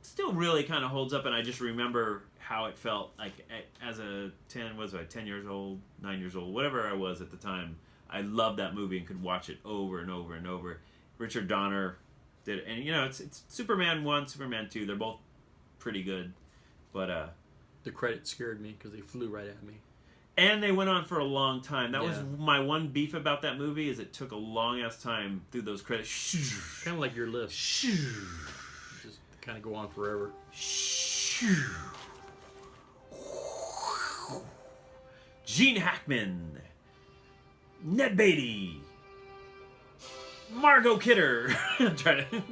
still really kind of holds up, and I just remember how it felt like as a 10 years old, 9 years old, whatever I was at the time. I loved that movie and could watch it over and over and over. Richard Donner did it, and it's Superman 1, Superman 2. They're both pretty good, but The credits scared me because they flew right at me. and they went on for a long time. That was Yeah. my one beef about that movie, is it took a long ass time through those credits. Kind of like your list. Just kind of go on forever. Gene Hackman, Ned Beatty, Margot Kidder. I'm trying to.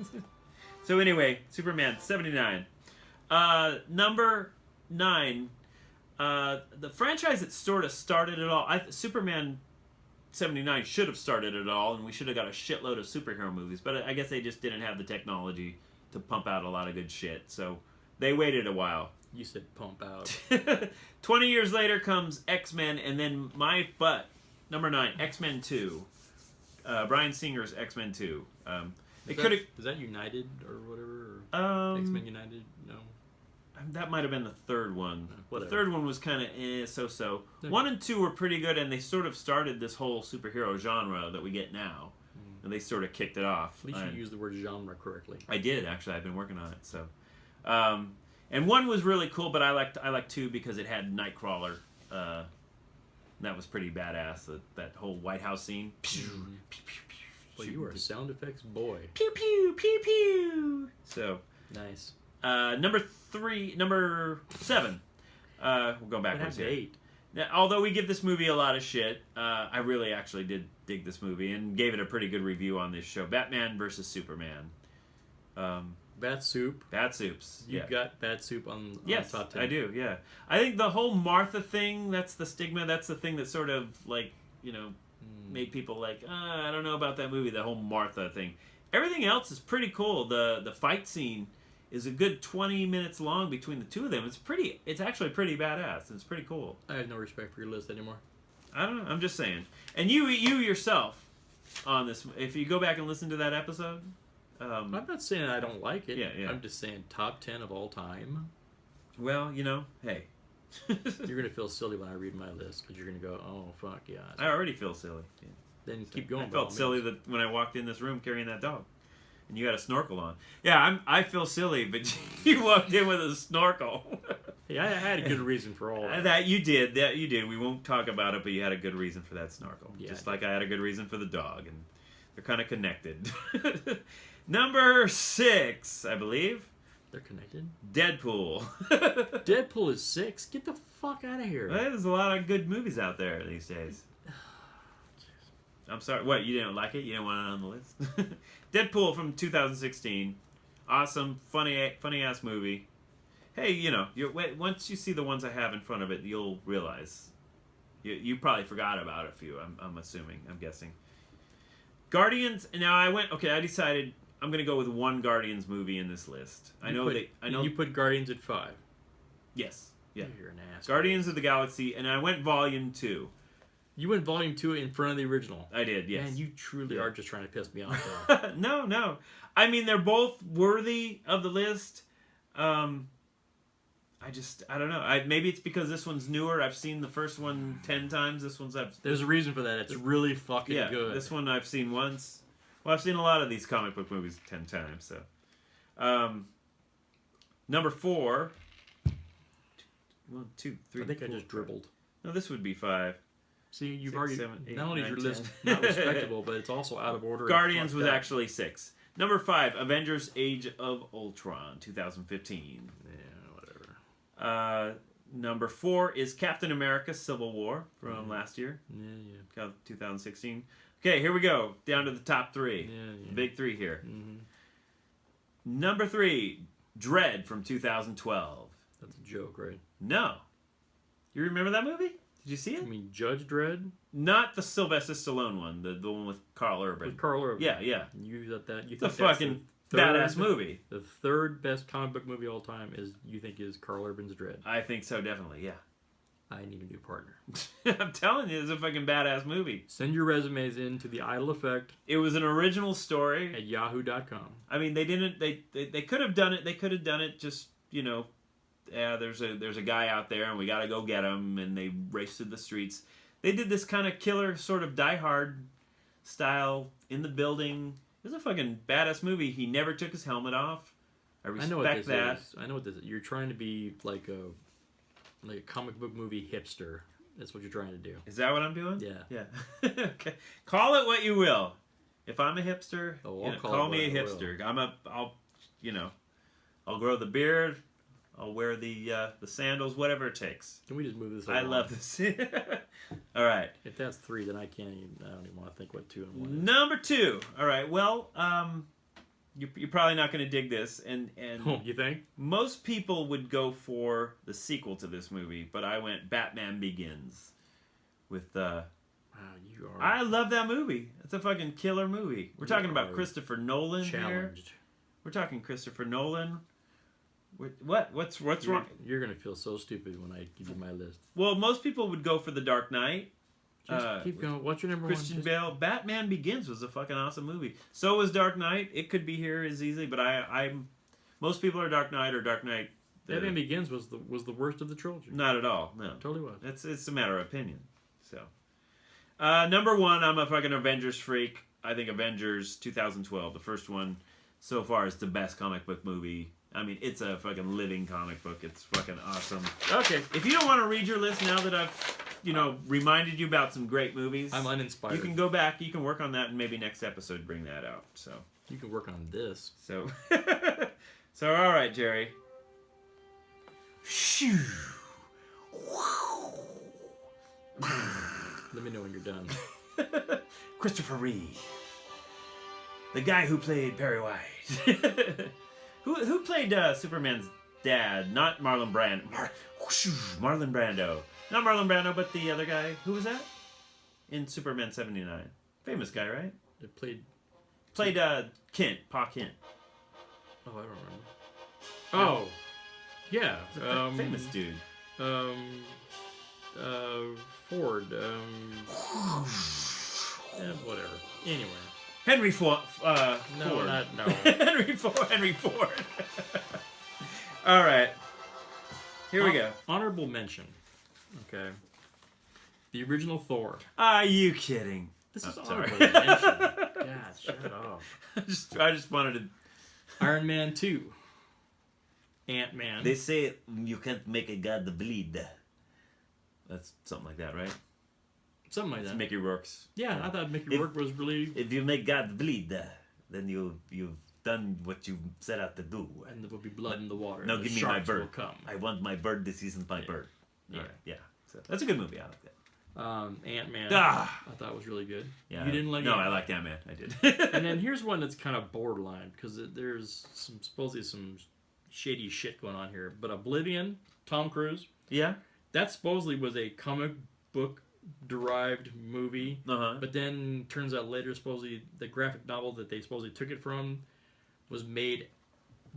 So anyway, Superman 79. Number 9. The franchise that sort of started it all. Superman 79 should have started it all, and we should have got a shitload of superhero movies. But I guess they just didn't have the technology to pump out a lot of good shit. So they waited a while. You said pump out. 20 years later comes X-Men, and then number 9, X-Men 2. Bryan Singer's X-Men 2. It could have. Is that United or whatever? Or X-Men United? No. That might have been the third one. Whatever. The third one was kind of so-so. Okay. 1 and 2 were pretty good, and they sort of started this whole superhero genre that we get now. And they sort of kicked it off. At least you used the word genre correctly. I did, actually. I've been working on it. So, and 1 was really cool, but I liked 2 because it had Nightcrawler. That was pretty badass. That whole White House scene. Well, you are a sound effects boy. Pew pew pew pew. So Nice. number 7. We'll go backwards to here. 8. Now, although we give this movie a lot of shit, I really actually did dig this movie and gave it a pretty good review on this show. Batman versus Superman. Bat Soup. Bat Soups. You Yeah. got Bat Soup on Yes, top 10. I do. Yeah, I think the whole Martha thing, that's the stigma. That's the thing that sort of made people like, I don't know about that movie. The whole Martha thing. Everything else is pretty cool. The fight scene is a good 20 minutes long between the two of them. It's actually pretty badass. It's pretty cool. I have no respect for your list anymore. I don't know. I'm just saying. And you yourself on this, if you go back and listen to that episode. I'm not saying I don't like it. Yeah. I'm just saying top 10 of all time. Well, hey. You're going to feel silly when I read my list because you're going to go, oh, fuck yeah. I already feel silly. Yeah. Then keep going. I felt silly that when I walked in this room carrying that dog. And you got a snorkel on. Yeah, I feel silly, but you walked in with a snorkel. Hey, I had a good reason for all that. That you did. We won't talk about it, but you had a good reason for that snorkel. Yeah, Just like I had a good reason for the dog, and they're kind of connected. Number 6, I believe. They're connected? Deadpool. Deadpool is 6? Get the fuck out of here. There's a lot of good movies out there these days. I'm sorry. What, you didn't like it? You didn't want it on the list? Deadpool from 2016. Awesome, funny ass movie. Hey, once you see the ones I have in front of it, you'll realize. You probably forgot about a few, I'm assuming. I'm guessing. Guardians. Now I decided I'm going to go with one Guardians movie in this list. You put Guardians at 5. Yes. Yeah. You're an ass. Guardians of the Galaxy, and I went Volume 2. You went Volume 2 in front of the original. I did, yes. Man, you truly are just trying to piss me off, though. No. I mean, they're both worthy of the list. I don't know. Maybe it's because this one's newer. I've seen the first one 10 times. This one's There's a reason for that. It's really fucking good. This one I've seen once. Well, I've seen a lot of these comic book movies 10 times. So, number 4. 1, 2, 3. I think 4, I just dribbled. No, this would be 5. See, you've 6, already 7, 8, not only 9, is your 10. list not respectable, but it's also out of order. Guardians was actually 6. Number 5, Avengers: Age of Ultron, 2015. Yeah, whatever. Number 4 is Captain America: Civil War from last year, Yeah. 2016. Okay, here we go. Down to the top 3. Yeah. Big 3 here. Mm-hmm. Number 3, Dread from 2012. That's a joke, right? No. You remember that movie? Did you see I it? mean, Judge Dredd Not the Sylvester Stallone one, the one with Carl Urban. with Carl Urban. Yeah, yeah. You thought that? You It's a think that's fucking the badass movie. The third best comic book movie of all time is Carl Urban's Dredd. I think so, definitely. Yeah. I need a new partner. I'm telling you, it's a fucking badass movie. Send your resumes in to the Idle Effect It was an original story. at yahoo.com. I mean, they didn't. They could have done it. They could have done it. Just yeah. There's a guy out there, and we got to go get him. And they race through the streets. They did this kind of killer, sort of Die Hard style in the building. It was a fucking badass movie. He never took his helmet off. I I know what respect this that. is. I know what this is. You're trying to be like a comic book movie hipster. That's what you're trying to do. Is that what I'm doing? Yeah. Yeah. Okay. Call it what you will. If I'm a hipster, Oh, I'll call call it me a what I will. hipster. I'll grow the beard. I'll wear the sandals, whatever it takes. Can we just move this I along? love this. All right. If that's 3, then I don't even want to think what 2 and 1 is. Number 2. All right. Well, you're probably not going to dig this, and Oh, you think? most people would go for the sequel to this movie, but I went Batman Begins with Wow, you are I love that movie. It's a fucking killer movie. We're talking about are Christopher Nolan here. challenged. We're talking Christopher Nolan. What's wrong? You're going to feel so stupid when I give you my list. Well, most people would go for The Dark Knight. Just keep going. What's your number Christian one? Bale. Batman Begins was a fucking awesome movie. So was Dark Knight. It could be here as easily, but most people are Dark Knight or Dark Knight. Batman Begins was the worst of the trilogy. Not at all. No, Totally was. it's a matter of opinion. So, number 1, I'm a fucking Avengers freak. I think Avengers 2012, the first one so far, is the best comic book movie. I mean, it's a fucking living comic book. It's fucking awesome. Okay, if you don't want to read your list now that I've, reminded you about some great movies, I'm uninspired. you can go back, you can work on that, and maybe next episode bring that out. So, You can work on this. so all right, Jerry. Shoo. Let me know when you're done. Christopher Reeve, the guy who played Perry White. who played Superman's dad? Not Marlon Brando. Marlon Brando. Not Marlon Brando, but the other guy. Who was that? In Superman 79. Famous guy, right? It played. Played Kent, Pa Kent. Oh, I don't remember. Oh, yeah. He's a famous dude. Ford. Whatever. Anyway. Henry Ford. No, Ford. not no. Henry Ford. All right. Here we go. Honorable mention. Okay. The original Thor. Are you kidding? This is sorry. honorable mention. God, shut up. I just wanted to. Iron Man 2. Ant-Man. They say you can't make a god bleed. That's something like that, right? Something like It's that. Mickey Rourke's. Yeah, I thought Mickey Rourke was really... If you make God bleed, then you've done what you set out to do. And there will be blood in the water. Now and the give me my sharks will bird. come. I want my bird this season. My bird. Yeah. All right. Yeah. So that's a good movie. I like that. Ant-Man. Ah. I thought was really good. Yeah. You didn't like No, Ant-Man. I liked Ant-Man. I did. And then here's one that's kind of borderline because there's supposedly some shady shit going on here. But Oblivion, Tom Cruise, yeah. that supposedly was a comic book derived movie. Uh-huh. But then turns out later supposedly the graphic novel that they supposedly took it from was made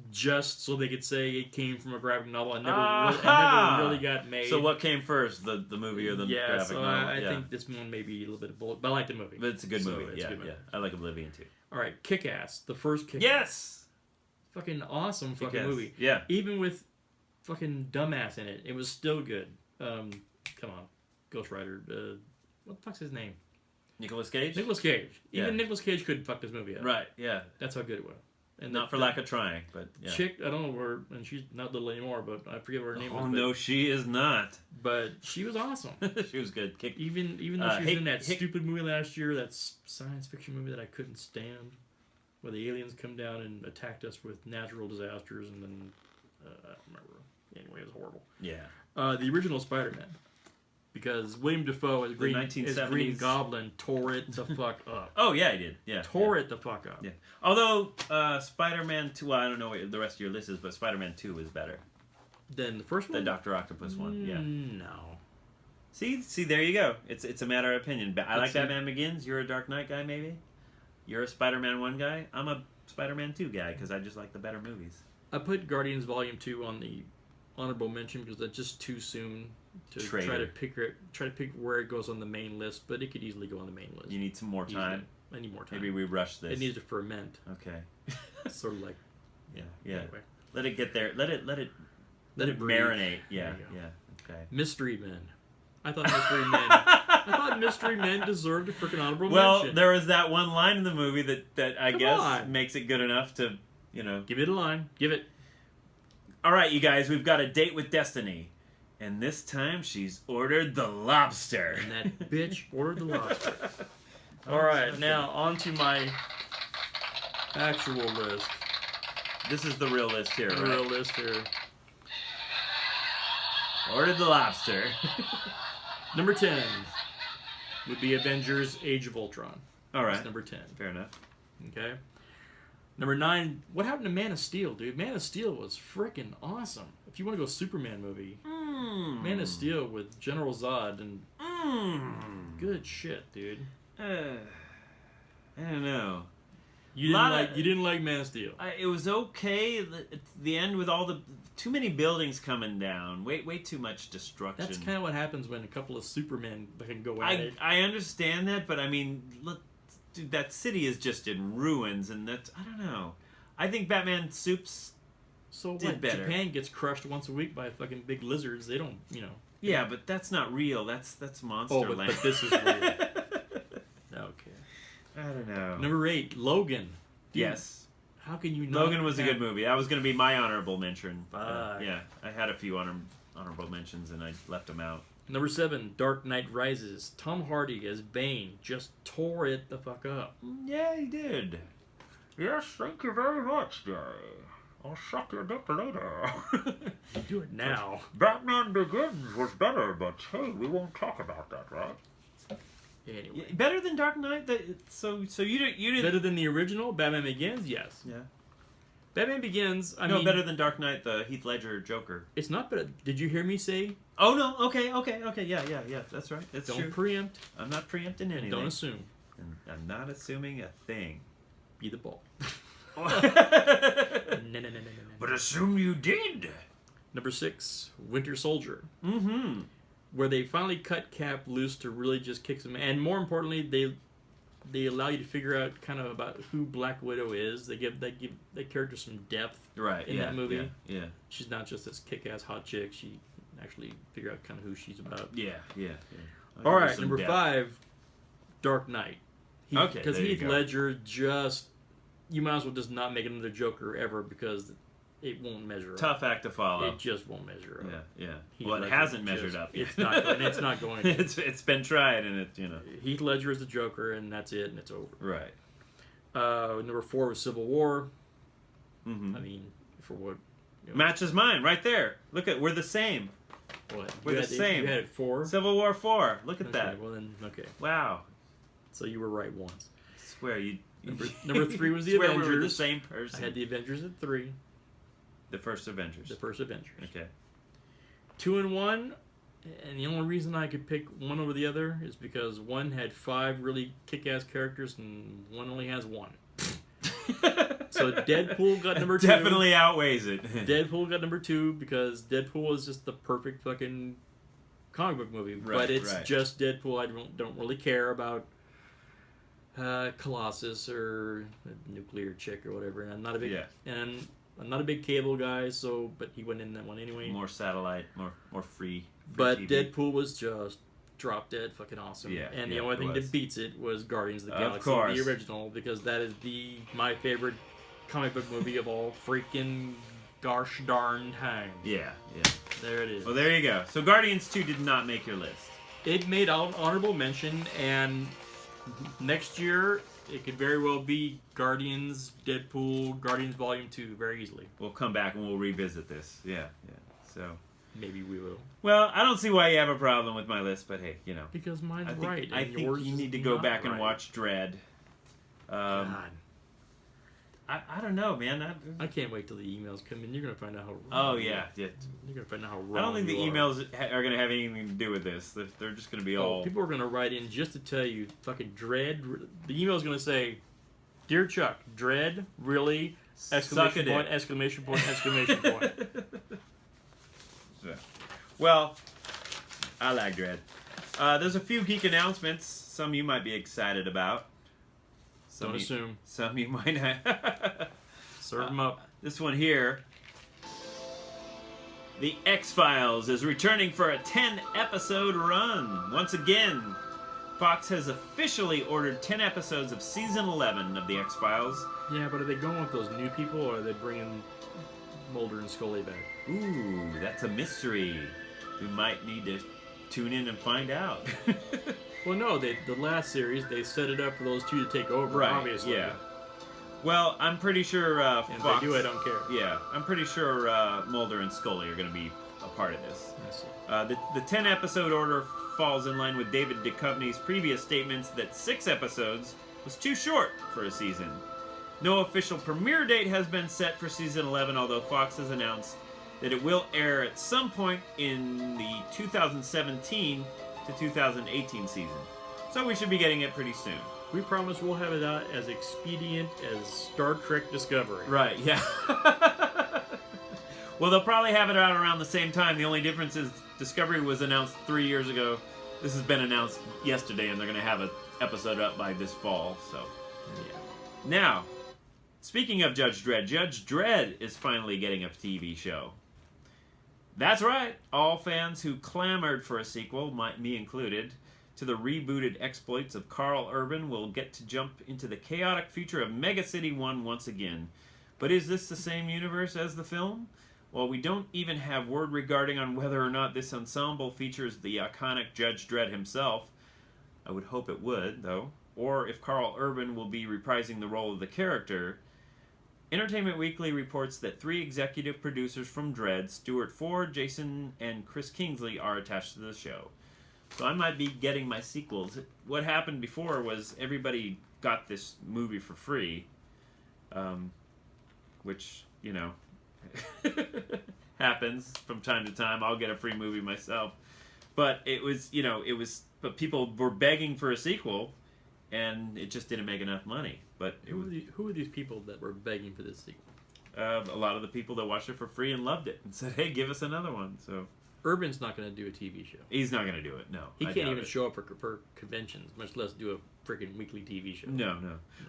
just so they could say it came from a graphic novel and never really got made. So what came first, the movie or the graphic so novel? I think this one may be a little bit of both, but I like the movie. But it's a good So movie. it's a Yeah, good movie. yeah. I like Oblivion too. All right, Kick-Ass, the first Kick-Ass. Yes. Fucking awesome fucking Kick-Ass. movie. Yeah. Even with fucking dumbass in it, it was still good. Come on, Ghost Rider. What the fuck's his name? Nicolas Cage. Nicolas Cage. Yeah. Even Nicolas Cage couldn't fuck this movie up. Right. Yeah. That's how good it was. And Not for lack of trying, but yeah. chick, I don't know where, and she's not little anymore, but I forget what her name Oh was. no, she is not. But she was awesome. She was good. Even though she was in that Hick- stupid movie last year, that science fiction movie that I couldn't stand, where the aliens come down and attacked us with natural disasters, and then I don't remember. Anyway, it was horrible. Yeah. The original Spider-Man, because William Dafoe as Green 1970s. Goblin tore it the fuck up. Oh yeah, he did. Yeah. Tore it the fuck up. Yeah. Although Spider-Man 2, well, I don't know what the rest of your list is, but Spider-Man 2 is better. Then the first one, The Dr. Octopus one. Yeah. No. See, there you go. It's a matter of opinion. I like Let's see. Batman Begins. You're a Dark Knight guy, maybe. You're a Spider-Man 1 guy. I'm a Spider-Man 2 guy because I just like the better movies. I put Guardians Volume 2 on the honorable mention because that's just too soon to try to pick where it goes on the main list, but it could easily go on the main list. You need some more time. I need more time. Maybe we rush this. It needs to ferment. Okay. Sort of like, Yeah. Anyway. Let it get there. Let it breathe. marinate. Yeah. There you go. Yeah. Okay. Mystery Men. I thought Mystery Men deserved a freaking honorable Well, mention. there was that one line in the movie that I Come guess on. makes it good enough to, Give it a line. Give it. All right, you guys, we've got a date with Destiny. And this time she's ordered the lobster. And that bitch ordered the lobster. All right, now on to my actual list. This is the real list here, The right? real list here. Ordered the lobster. Number 10 would be Avengers Age of Ultron. All right. That's number 10. Fair enough. Okay. Number 9, what happened to Man of Steel, dude? Man of Steel was freaking awesome. If you want to go Superman movie, Man of Steel with General Zod and good shit, dude. I don't know. You didn't like Man of Steel. It was okay at the end with all the too many buildings coming down. Way too much destruction. That's kind of what happens when a couple of Supermen can go at it. I understand that, but I mean, look, dude, that city is just in ruins, and that's I don't know. I think Batman Soups. So did what? better. Japan gets crushed once a week by fucking big lizards. They don't, Yeah, but that's not real. That's monster Oh, but land. this is real. Okay. I don't know. Number 8, Logan. Dude, Yes. How can you not? Logan was a good movie. That was going to be my honorable mention. Fuck. Yeah, I had a few honorable mentions and I left them out. Number 7, Dark Knight Rises. Tom Hardy as Bane just tore it the fuck up. Yeah, he did. Yes, thank you very much, Jerry. I'll suck your dick later. Do it now. Batman Begins was better, but hey, we won't talk about that, right? Anyway. Better than Dark Knight. So you didn't. Better than the original Batman Begins? Yes. Yeah. Batman Begins. I No, mean, better than Dark Knight, the Heath Ledger Joker. It's not better. Did you hear me say? Oh no. Okay. Yeah. That's right. That's Don't true. preempt. I'm not preempting anything. Don't assume. And I'm not assuming a thing. Be the ball. But No. assume you did. Number 6, Winter Soldier. Mm-hmm. Where they finally cut Cap loose to really just kick some, and more importantly, they allow you to figure out kind of about who Black Widow is. They give that character some depth Right. in that movie. Yeah. She's not just this kick-ass hot chick. She actually figure out kind of who she's about. Yeah. All right, number 5, Dark Knight. Okay, because there you Heath go. Ledger you might as well just not make another Joker ever because it won't measure up. Tough act to follow. It just won't measure up. Yeah. Heath Well, it Ledger hasn't measured up. It's not. And it's not going to. It's been tried, and Heath Ledger is the Joker, and that's it, and it's over. Right. Number 4 was Civil War. Mm-hmm. I mean, for what? Matches mine right there. Look at we're the same. What? We're the same. You had it 4. Civil War 4. Look at Okay, that. well then, okay. Wow. So you were right once. I swear you. Number 3 was the swear Avengers. we were the same person. I had the Avengers at 3. The first Avengers. The first Avengers. Okay. 2 and 1, and the only reason I could pick one over the other is because one had 5 really kick-ass characters, and one only has 1. So Deadpool got number 2. Definitely outweighs it. Deadpool got number 2 because Deadpool is just the perfect fucking comic book movie. Right, but it's right. just Deadpool. I don't really care about Colossus or the nuclear chick or whatever. And I'm not a big and I'm not a big Cable guy. So, but he went in that one anyway. More satellite, more free. But TV. Deadpool was just drop dead fucking awesome. Yeah, and the yeah, only it thing was. that beats it was Guardians of the Of Galaxy, course. the original, because that is my favorite comic book movie of all freaking gosh darn time. Yeah. There it is. Well, there you go. So Guardians 2 did not make your list. It made honorable mention, and next year it could very well be Guardians, Deadpool, Guardians Volume 2 very easily. We'll come back and we'll revisit this. Yeah. So. Maybe we will. Well, I don't see why you have a problem with my list, but hey, Because mine's I think, right. I and think yours you is need to go not back and right. watch Dread. God. I I don't know, man. I can't wait till the emails come in. You're gonna find out how. Oh yeah. You're gonna find out how wrong. I don't think the you are. emails are going to have anything to do with this. They're just going to be all. People are gonna write in just to tell you fucking dread. The email's gonna say, "Dear Chuck, dread really." Exclamation point! Exclamation point! Exclamation point! Well, I like dread. There's a few geek announcements. Some you might be excited about. Don't assume. Some you might not. Serve them up. This one here. The X-Files is returning for a 10-episode run. Once again, Fox has officially ordered 10 episodes of season 11 of The X-Files. Yeah, but are they going with those new people, or are they bringing Mulder and Scully back? Ooh, that's a mystery. We might need to tune in and find out. Well, no, the last series, they set it up for those two to take over, Right, obviously. yeah. Well, I'm pretty sure And Fox... if they do, I don't care. Yeah, I'm pretty sure Mulder and Scully are going to be a part of this. I see. The 10-episode order falls in line with David Duchovny's previous statements that 6 episodes was too short for a season. No official premiere date has been set for season 11, although Fox has announced that it will air at some point in the 2017 to 2018 season. So we should be getting it pretty soon. We promise we'll have it out as expedient as Star Trek Discovery. Right, yeah. Well, they'll probably have it out around the same time. The only difference is Discovery was announced 3 years ago. This has been announced yesterday, and they're going to have an episode up by this fall. So, Yeah. now, speaking of Judge Dredd is finally getting a TV show. That's right. All fans who clamored for a sequel, me included, to the rebooted exploits of Carl Urban will get to jump into the chaotic future of Mega City 1 once again. But is this the same universe as the film? Well, we don't even have word regarding on whether or not this ensemble features the iconic Judge Dredd himself. I would hope it would, though. Or if Carl Urban will be reprising the role of the character. Entertainment Weekly reports that 3 executive producers from Dredd, Stuart Ford, Jason, and Chris Kingsley, are attached to the show. So I might be getting my sequels. What happened before was everybody got this movie for free, which, you know, happens from time to time. I'll get a free movie myself. But it was, you know, but people were begging for a sequel, and it just didn't make enough money. But Who are these people that were begging for this sequel? a lot of the people that watched it for free and loved it and said, "Hey, give us another one." So Urban's not going to do a TV show. he's not going to do it. No, He I can't doubt even it. show up for conventions, much less do a freaking weekly TV show. No.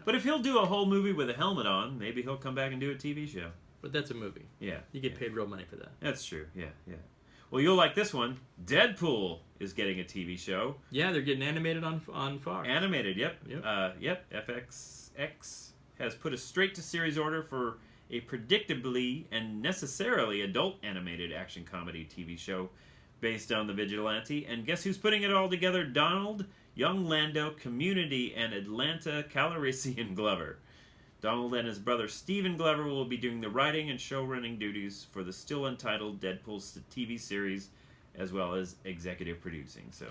But if he'll do a whole movie with a helmet on, maybe he'll come back and do a TV show. But that's a movie. Yeah, You get paid real money for that. that's true. Yeah. Well, you'll like this one. Deadpool is getting a TV show. Yeah, they're getting animated on Fox. Animated, yep. Yep. FXX has put a straight-to-series order for a predictably and necessarily adult animated action comedy TV show based on The Vigilante. And guess who's putting it all together? Donald, Young Lando, Community, and Atlanta Calrissian Glover. Donald and his brother Stephen Glover will be doing the writing and show-running duties for the still untitled Deadpool TV series, as well as executive producing. So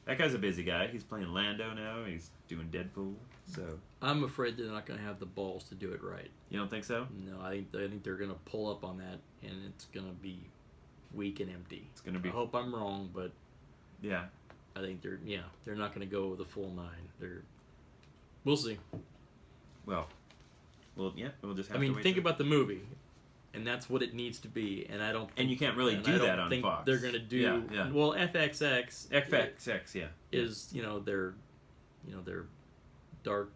that guy's a busy guy. He's playing Lando now. He's doing Deadpool. So I'm afraid they're not going to have the balls to do it right. you don't think so? No, I think they're going to pull up on that, and it's going to be weak and empty. It's going to be. I hope I'm wrong, but Yeah. I think they're not going to go the full 9. We'll see. Well, yeah. We'll just have I mean, to wait. think about the movie, and that's what it needs to be. And I don't. And you can't really and do I don't that on think Fox. They're going to do. Yeah. Well, FXX. FXX, yeah. Is their dark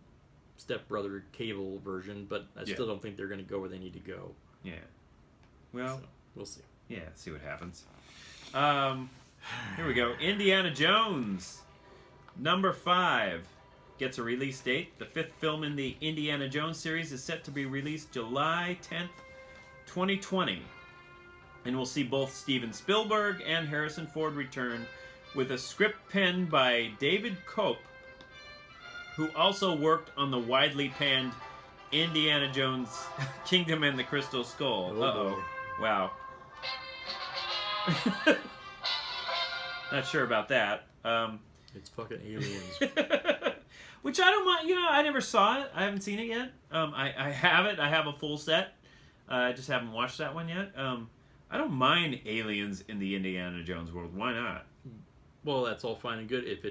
stepbrother cable version, but I still don't think they're going to go where they need to go. Yeah. Well, So, we'll see. yeah. See what happens. Here we go. Indiana Jones, number 5, gets a release date. The 5th film in the Indiana Jones series is set to be released July 10th, 2020. And we'll see both Steven Spielberg and Harrison Ford return with a script penned by David Koepp, who also worked on the widely panned Indiana Jones Kingdom and the Crystal Skull. Oh, Uh-oh. boy. Wow. Not sure about that. It's fucking aliens. Which I don't mind. You know, I never saw it. I haven't seen it yet. I have it. I have a full set. I just haven't watched that one yet. I don't mind aliens in the Indiana Jones world. Why not? Well, that's all fine and good if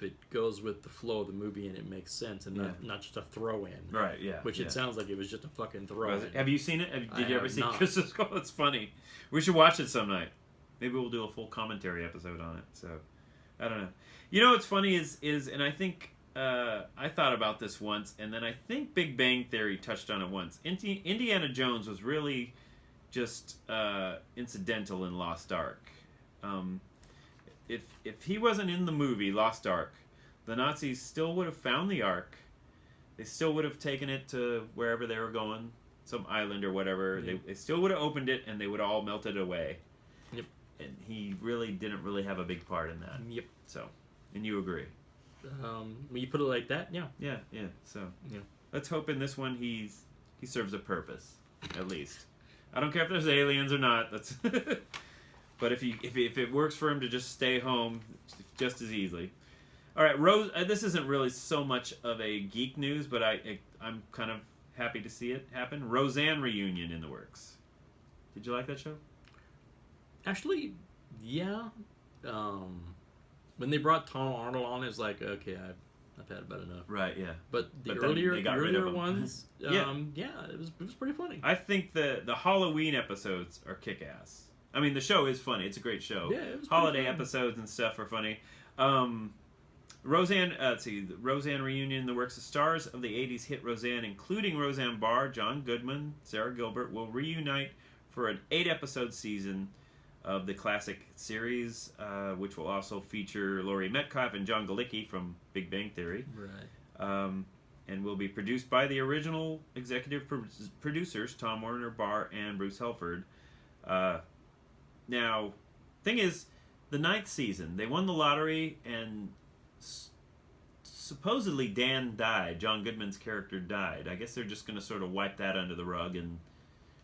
it goes with the flow of the movie and it makes sense and not just a throw in. Right. Yeah. Which yeah. it sounds like it was just a fucking throw in. Have you seen it? Did you ever see not. Christmas Call? It's funny. We should watch it some night. Maybe we'll do a full commentary episode on it. So, I don't know. You know what's funny is and I think I thought about this once, and then I think Big Bang Theory touched on it once. Indiana Jones was really just incidental in Lost Ark. If he wasn't in the movie Lost Ark, the Nazis still would have found the Ark. They still would have taken it to wherever they were going, some island or whatever. Yep. They still would have opened it, and they would have all melted away. Yep. And he really didn't really have a big part in that. Yep. So, and you agree? When you put it like that, yeah. Yeah. So, Yeah. let's hope in this one he serves a purpose, at least. I don't care if there's aliens or not. That's. But if it works for him to just stay home, just as easily. All right, Rose. This isn't really so much of a geek news, but I'm kind of happy to see it happen. Roseanne reunion in the works. Did you like that show? Actually, yeah. When they brought Tom Arnold on, it's like, okay, I've had about enough. Right. Yeah. But the But then they got rid of earlier him. ones, Yeah. it was pretty funny. I think the Halloween episodes are kick-ass. I mean, the show is funny. It's a great show. Yeah, it was Holiday pretty fun. episodes and stuff are funny. Roseanne, the Roseanne reunion, the works of stars of the 80s hit Roseanne, including Roseanne Barr, John Goodman, Sarah Gilbert, will reunite for an 8-episode season of the classic series, which will also feature Laurie Metcalf and John Galicki from Big Bang Theory. Right. And will be produced by the original executive producers, Tom Werner, Barr, and Bruce Helford. Now, thing is, the 9th season, they won the lottery, and supposedly Dan died. John Goodman's character died. I guess they're just going to sort of wipe that under the rug, and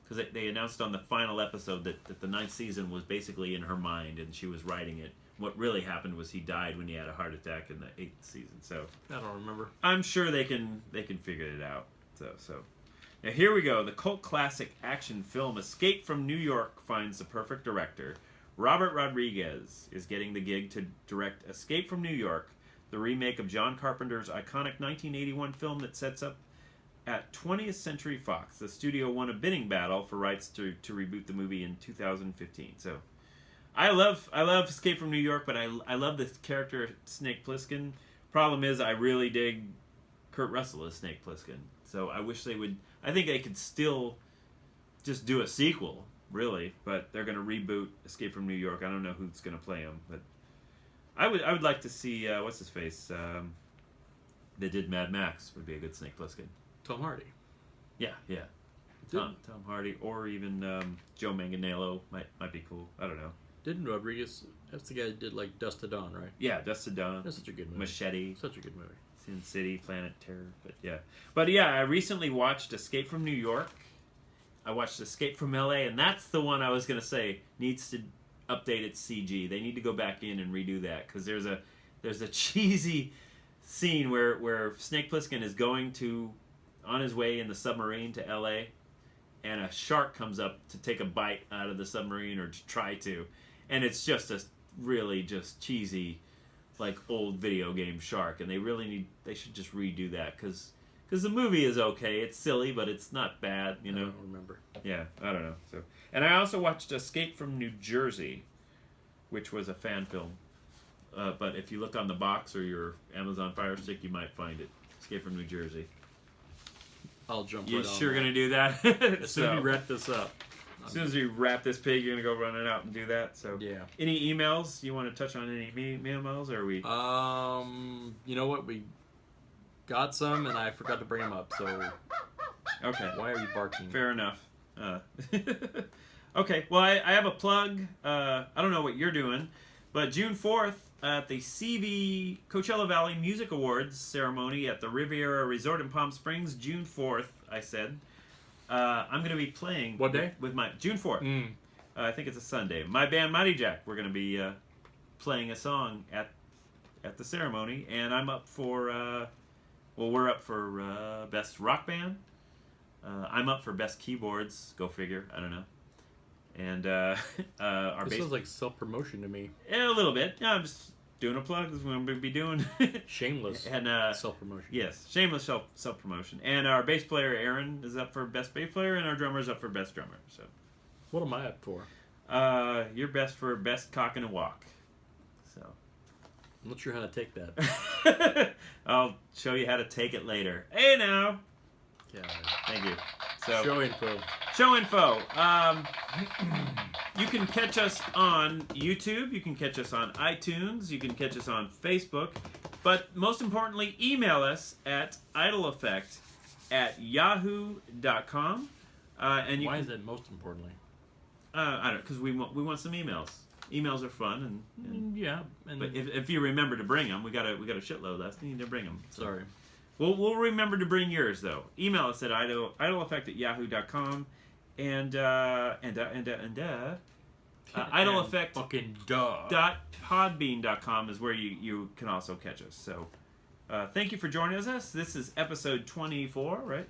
because they announced on the final episode that the 9th season was basically in her mind, and she was writing it. What really happened was he died when he had a heart attack in the 8th season. So I don't remember. I'm sure they can figure it out. So. Now here we go. The cult classic action film Escape from New York finds the perfect director. Robert Rodriguez is getting the gig to direct Escape from New York, the remake of John Carpenter's iconic 1981 film that sets up at 20th Century Fox. The studio won a bidding battle for rights to reboot the movie in 2015. So I love Escape from New York, but I love the character Snake Plissken. Problem is, I really dig Kurt Russell as Snake Plissken. So I wish they would. I think they could still just do a sequel, really, but they're going to reboot Escape from New York. I don't know who's going to play him, but I would like to see what's his face. They did Mad Max would be a good Snake Plissken. Tom Hardy. Yeah. Tom Hardy, or even Joe Manganiello might be cool. I don't know. Didn't Rodriguez? That's the guy that did like Dust to Dawn, right? Yeah, Dust to Dawn. That's such a good movie. Machete. Such a good movie. Sin City, Planet Terror, but yeah, I recently watched Escape from New York. I watched Escape from LA, and that's the one I was gonna say needs to update its CG. They need to go back in and redo that because there's a cheesy scene where Snake Plissken is going on his way in the submarine to LA, and a shark comes up to take a bite out of the submarine or to try to, and it's just a really just cheesy, like old video game shark, and they should just redo that because the movie is okay. It's silly, but it's not bad, you know. I don't remember. Yeah, I don't know. So, and I also watched Escape from New Jersey, which was a fan film. But if you look on the box or your Amazon Fire Stick, you might find it. Escape from New Jersey. I'll jump. You right on sure that. gonna do that? As soon as we wrap this up. As soon as we wrap this pig, you're gonna go running out and do that. So Yeah. Any emails you want to touch on? Any emails? Or are we? You know what? We got some, and I forgot to bring them up. So Okay. why are you barking? Fair enough. Okay. Well, I have a plug. I don't know what you're doing, but June 4th at the CV Coachella Valley Music Awards ceremony at the Riviera Resort in Palm Springs, June 4th. I said. I'm going to be playing. What day? With my June 4th. Mm. I think it's a Sunday. My band Mighty Jack. We're going to be playing a song at at the ceremony, and I'm up for. We're up for best rock band. I'm up for best keyboards. Go figure. I don't know. And our This bass. sounds like self-promotion to me. Yeah, a little bit. Yeah, I'm just doing a plug. This is what I'm going to be doing. Shameless And self-promotion. yes, shameless self-promotion. And our bass player Aaron is up for best bass player, and our drummer is up for best drummer. So, What am I up for? you're best for best cock and a walk. So, I'm not sure how to take that. I'll show you how to take it later. Hey now, Yeah. thank you. So, Show info. show info. You can catch us on YouTube. You can catch us on iTunes. You can catch us on Facebook. But most importantly, email us at idleeffect@yahoo.com. And you Why can, is that most importantly? I don't, because we want some emails. Emails are fun, and Yeah. And but if you remember to bring them, we got a shitload left. You need to bring them. sorry. We'll remember to bring yours though. Email us at idleeffect@yahoo.com and idleeffect. Fucking duh. .podbean.com is where you can also catch us. So thank you for joining us. This is episode 24, right?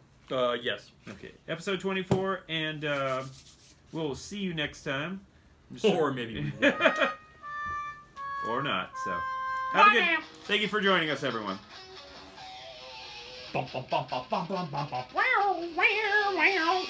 Yes. Okay, episode 24, and we'll see you next time. Or maybe we won't. Or not. So have a good. Thank you for joining us, everyone. Bum, bum, bum, bum, bum, bum, bum, bum. Wow, wow, wow.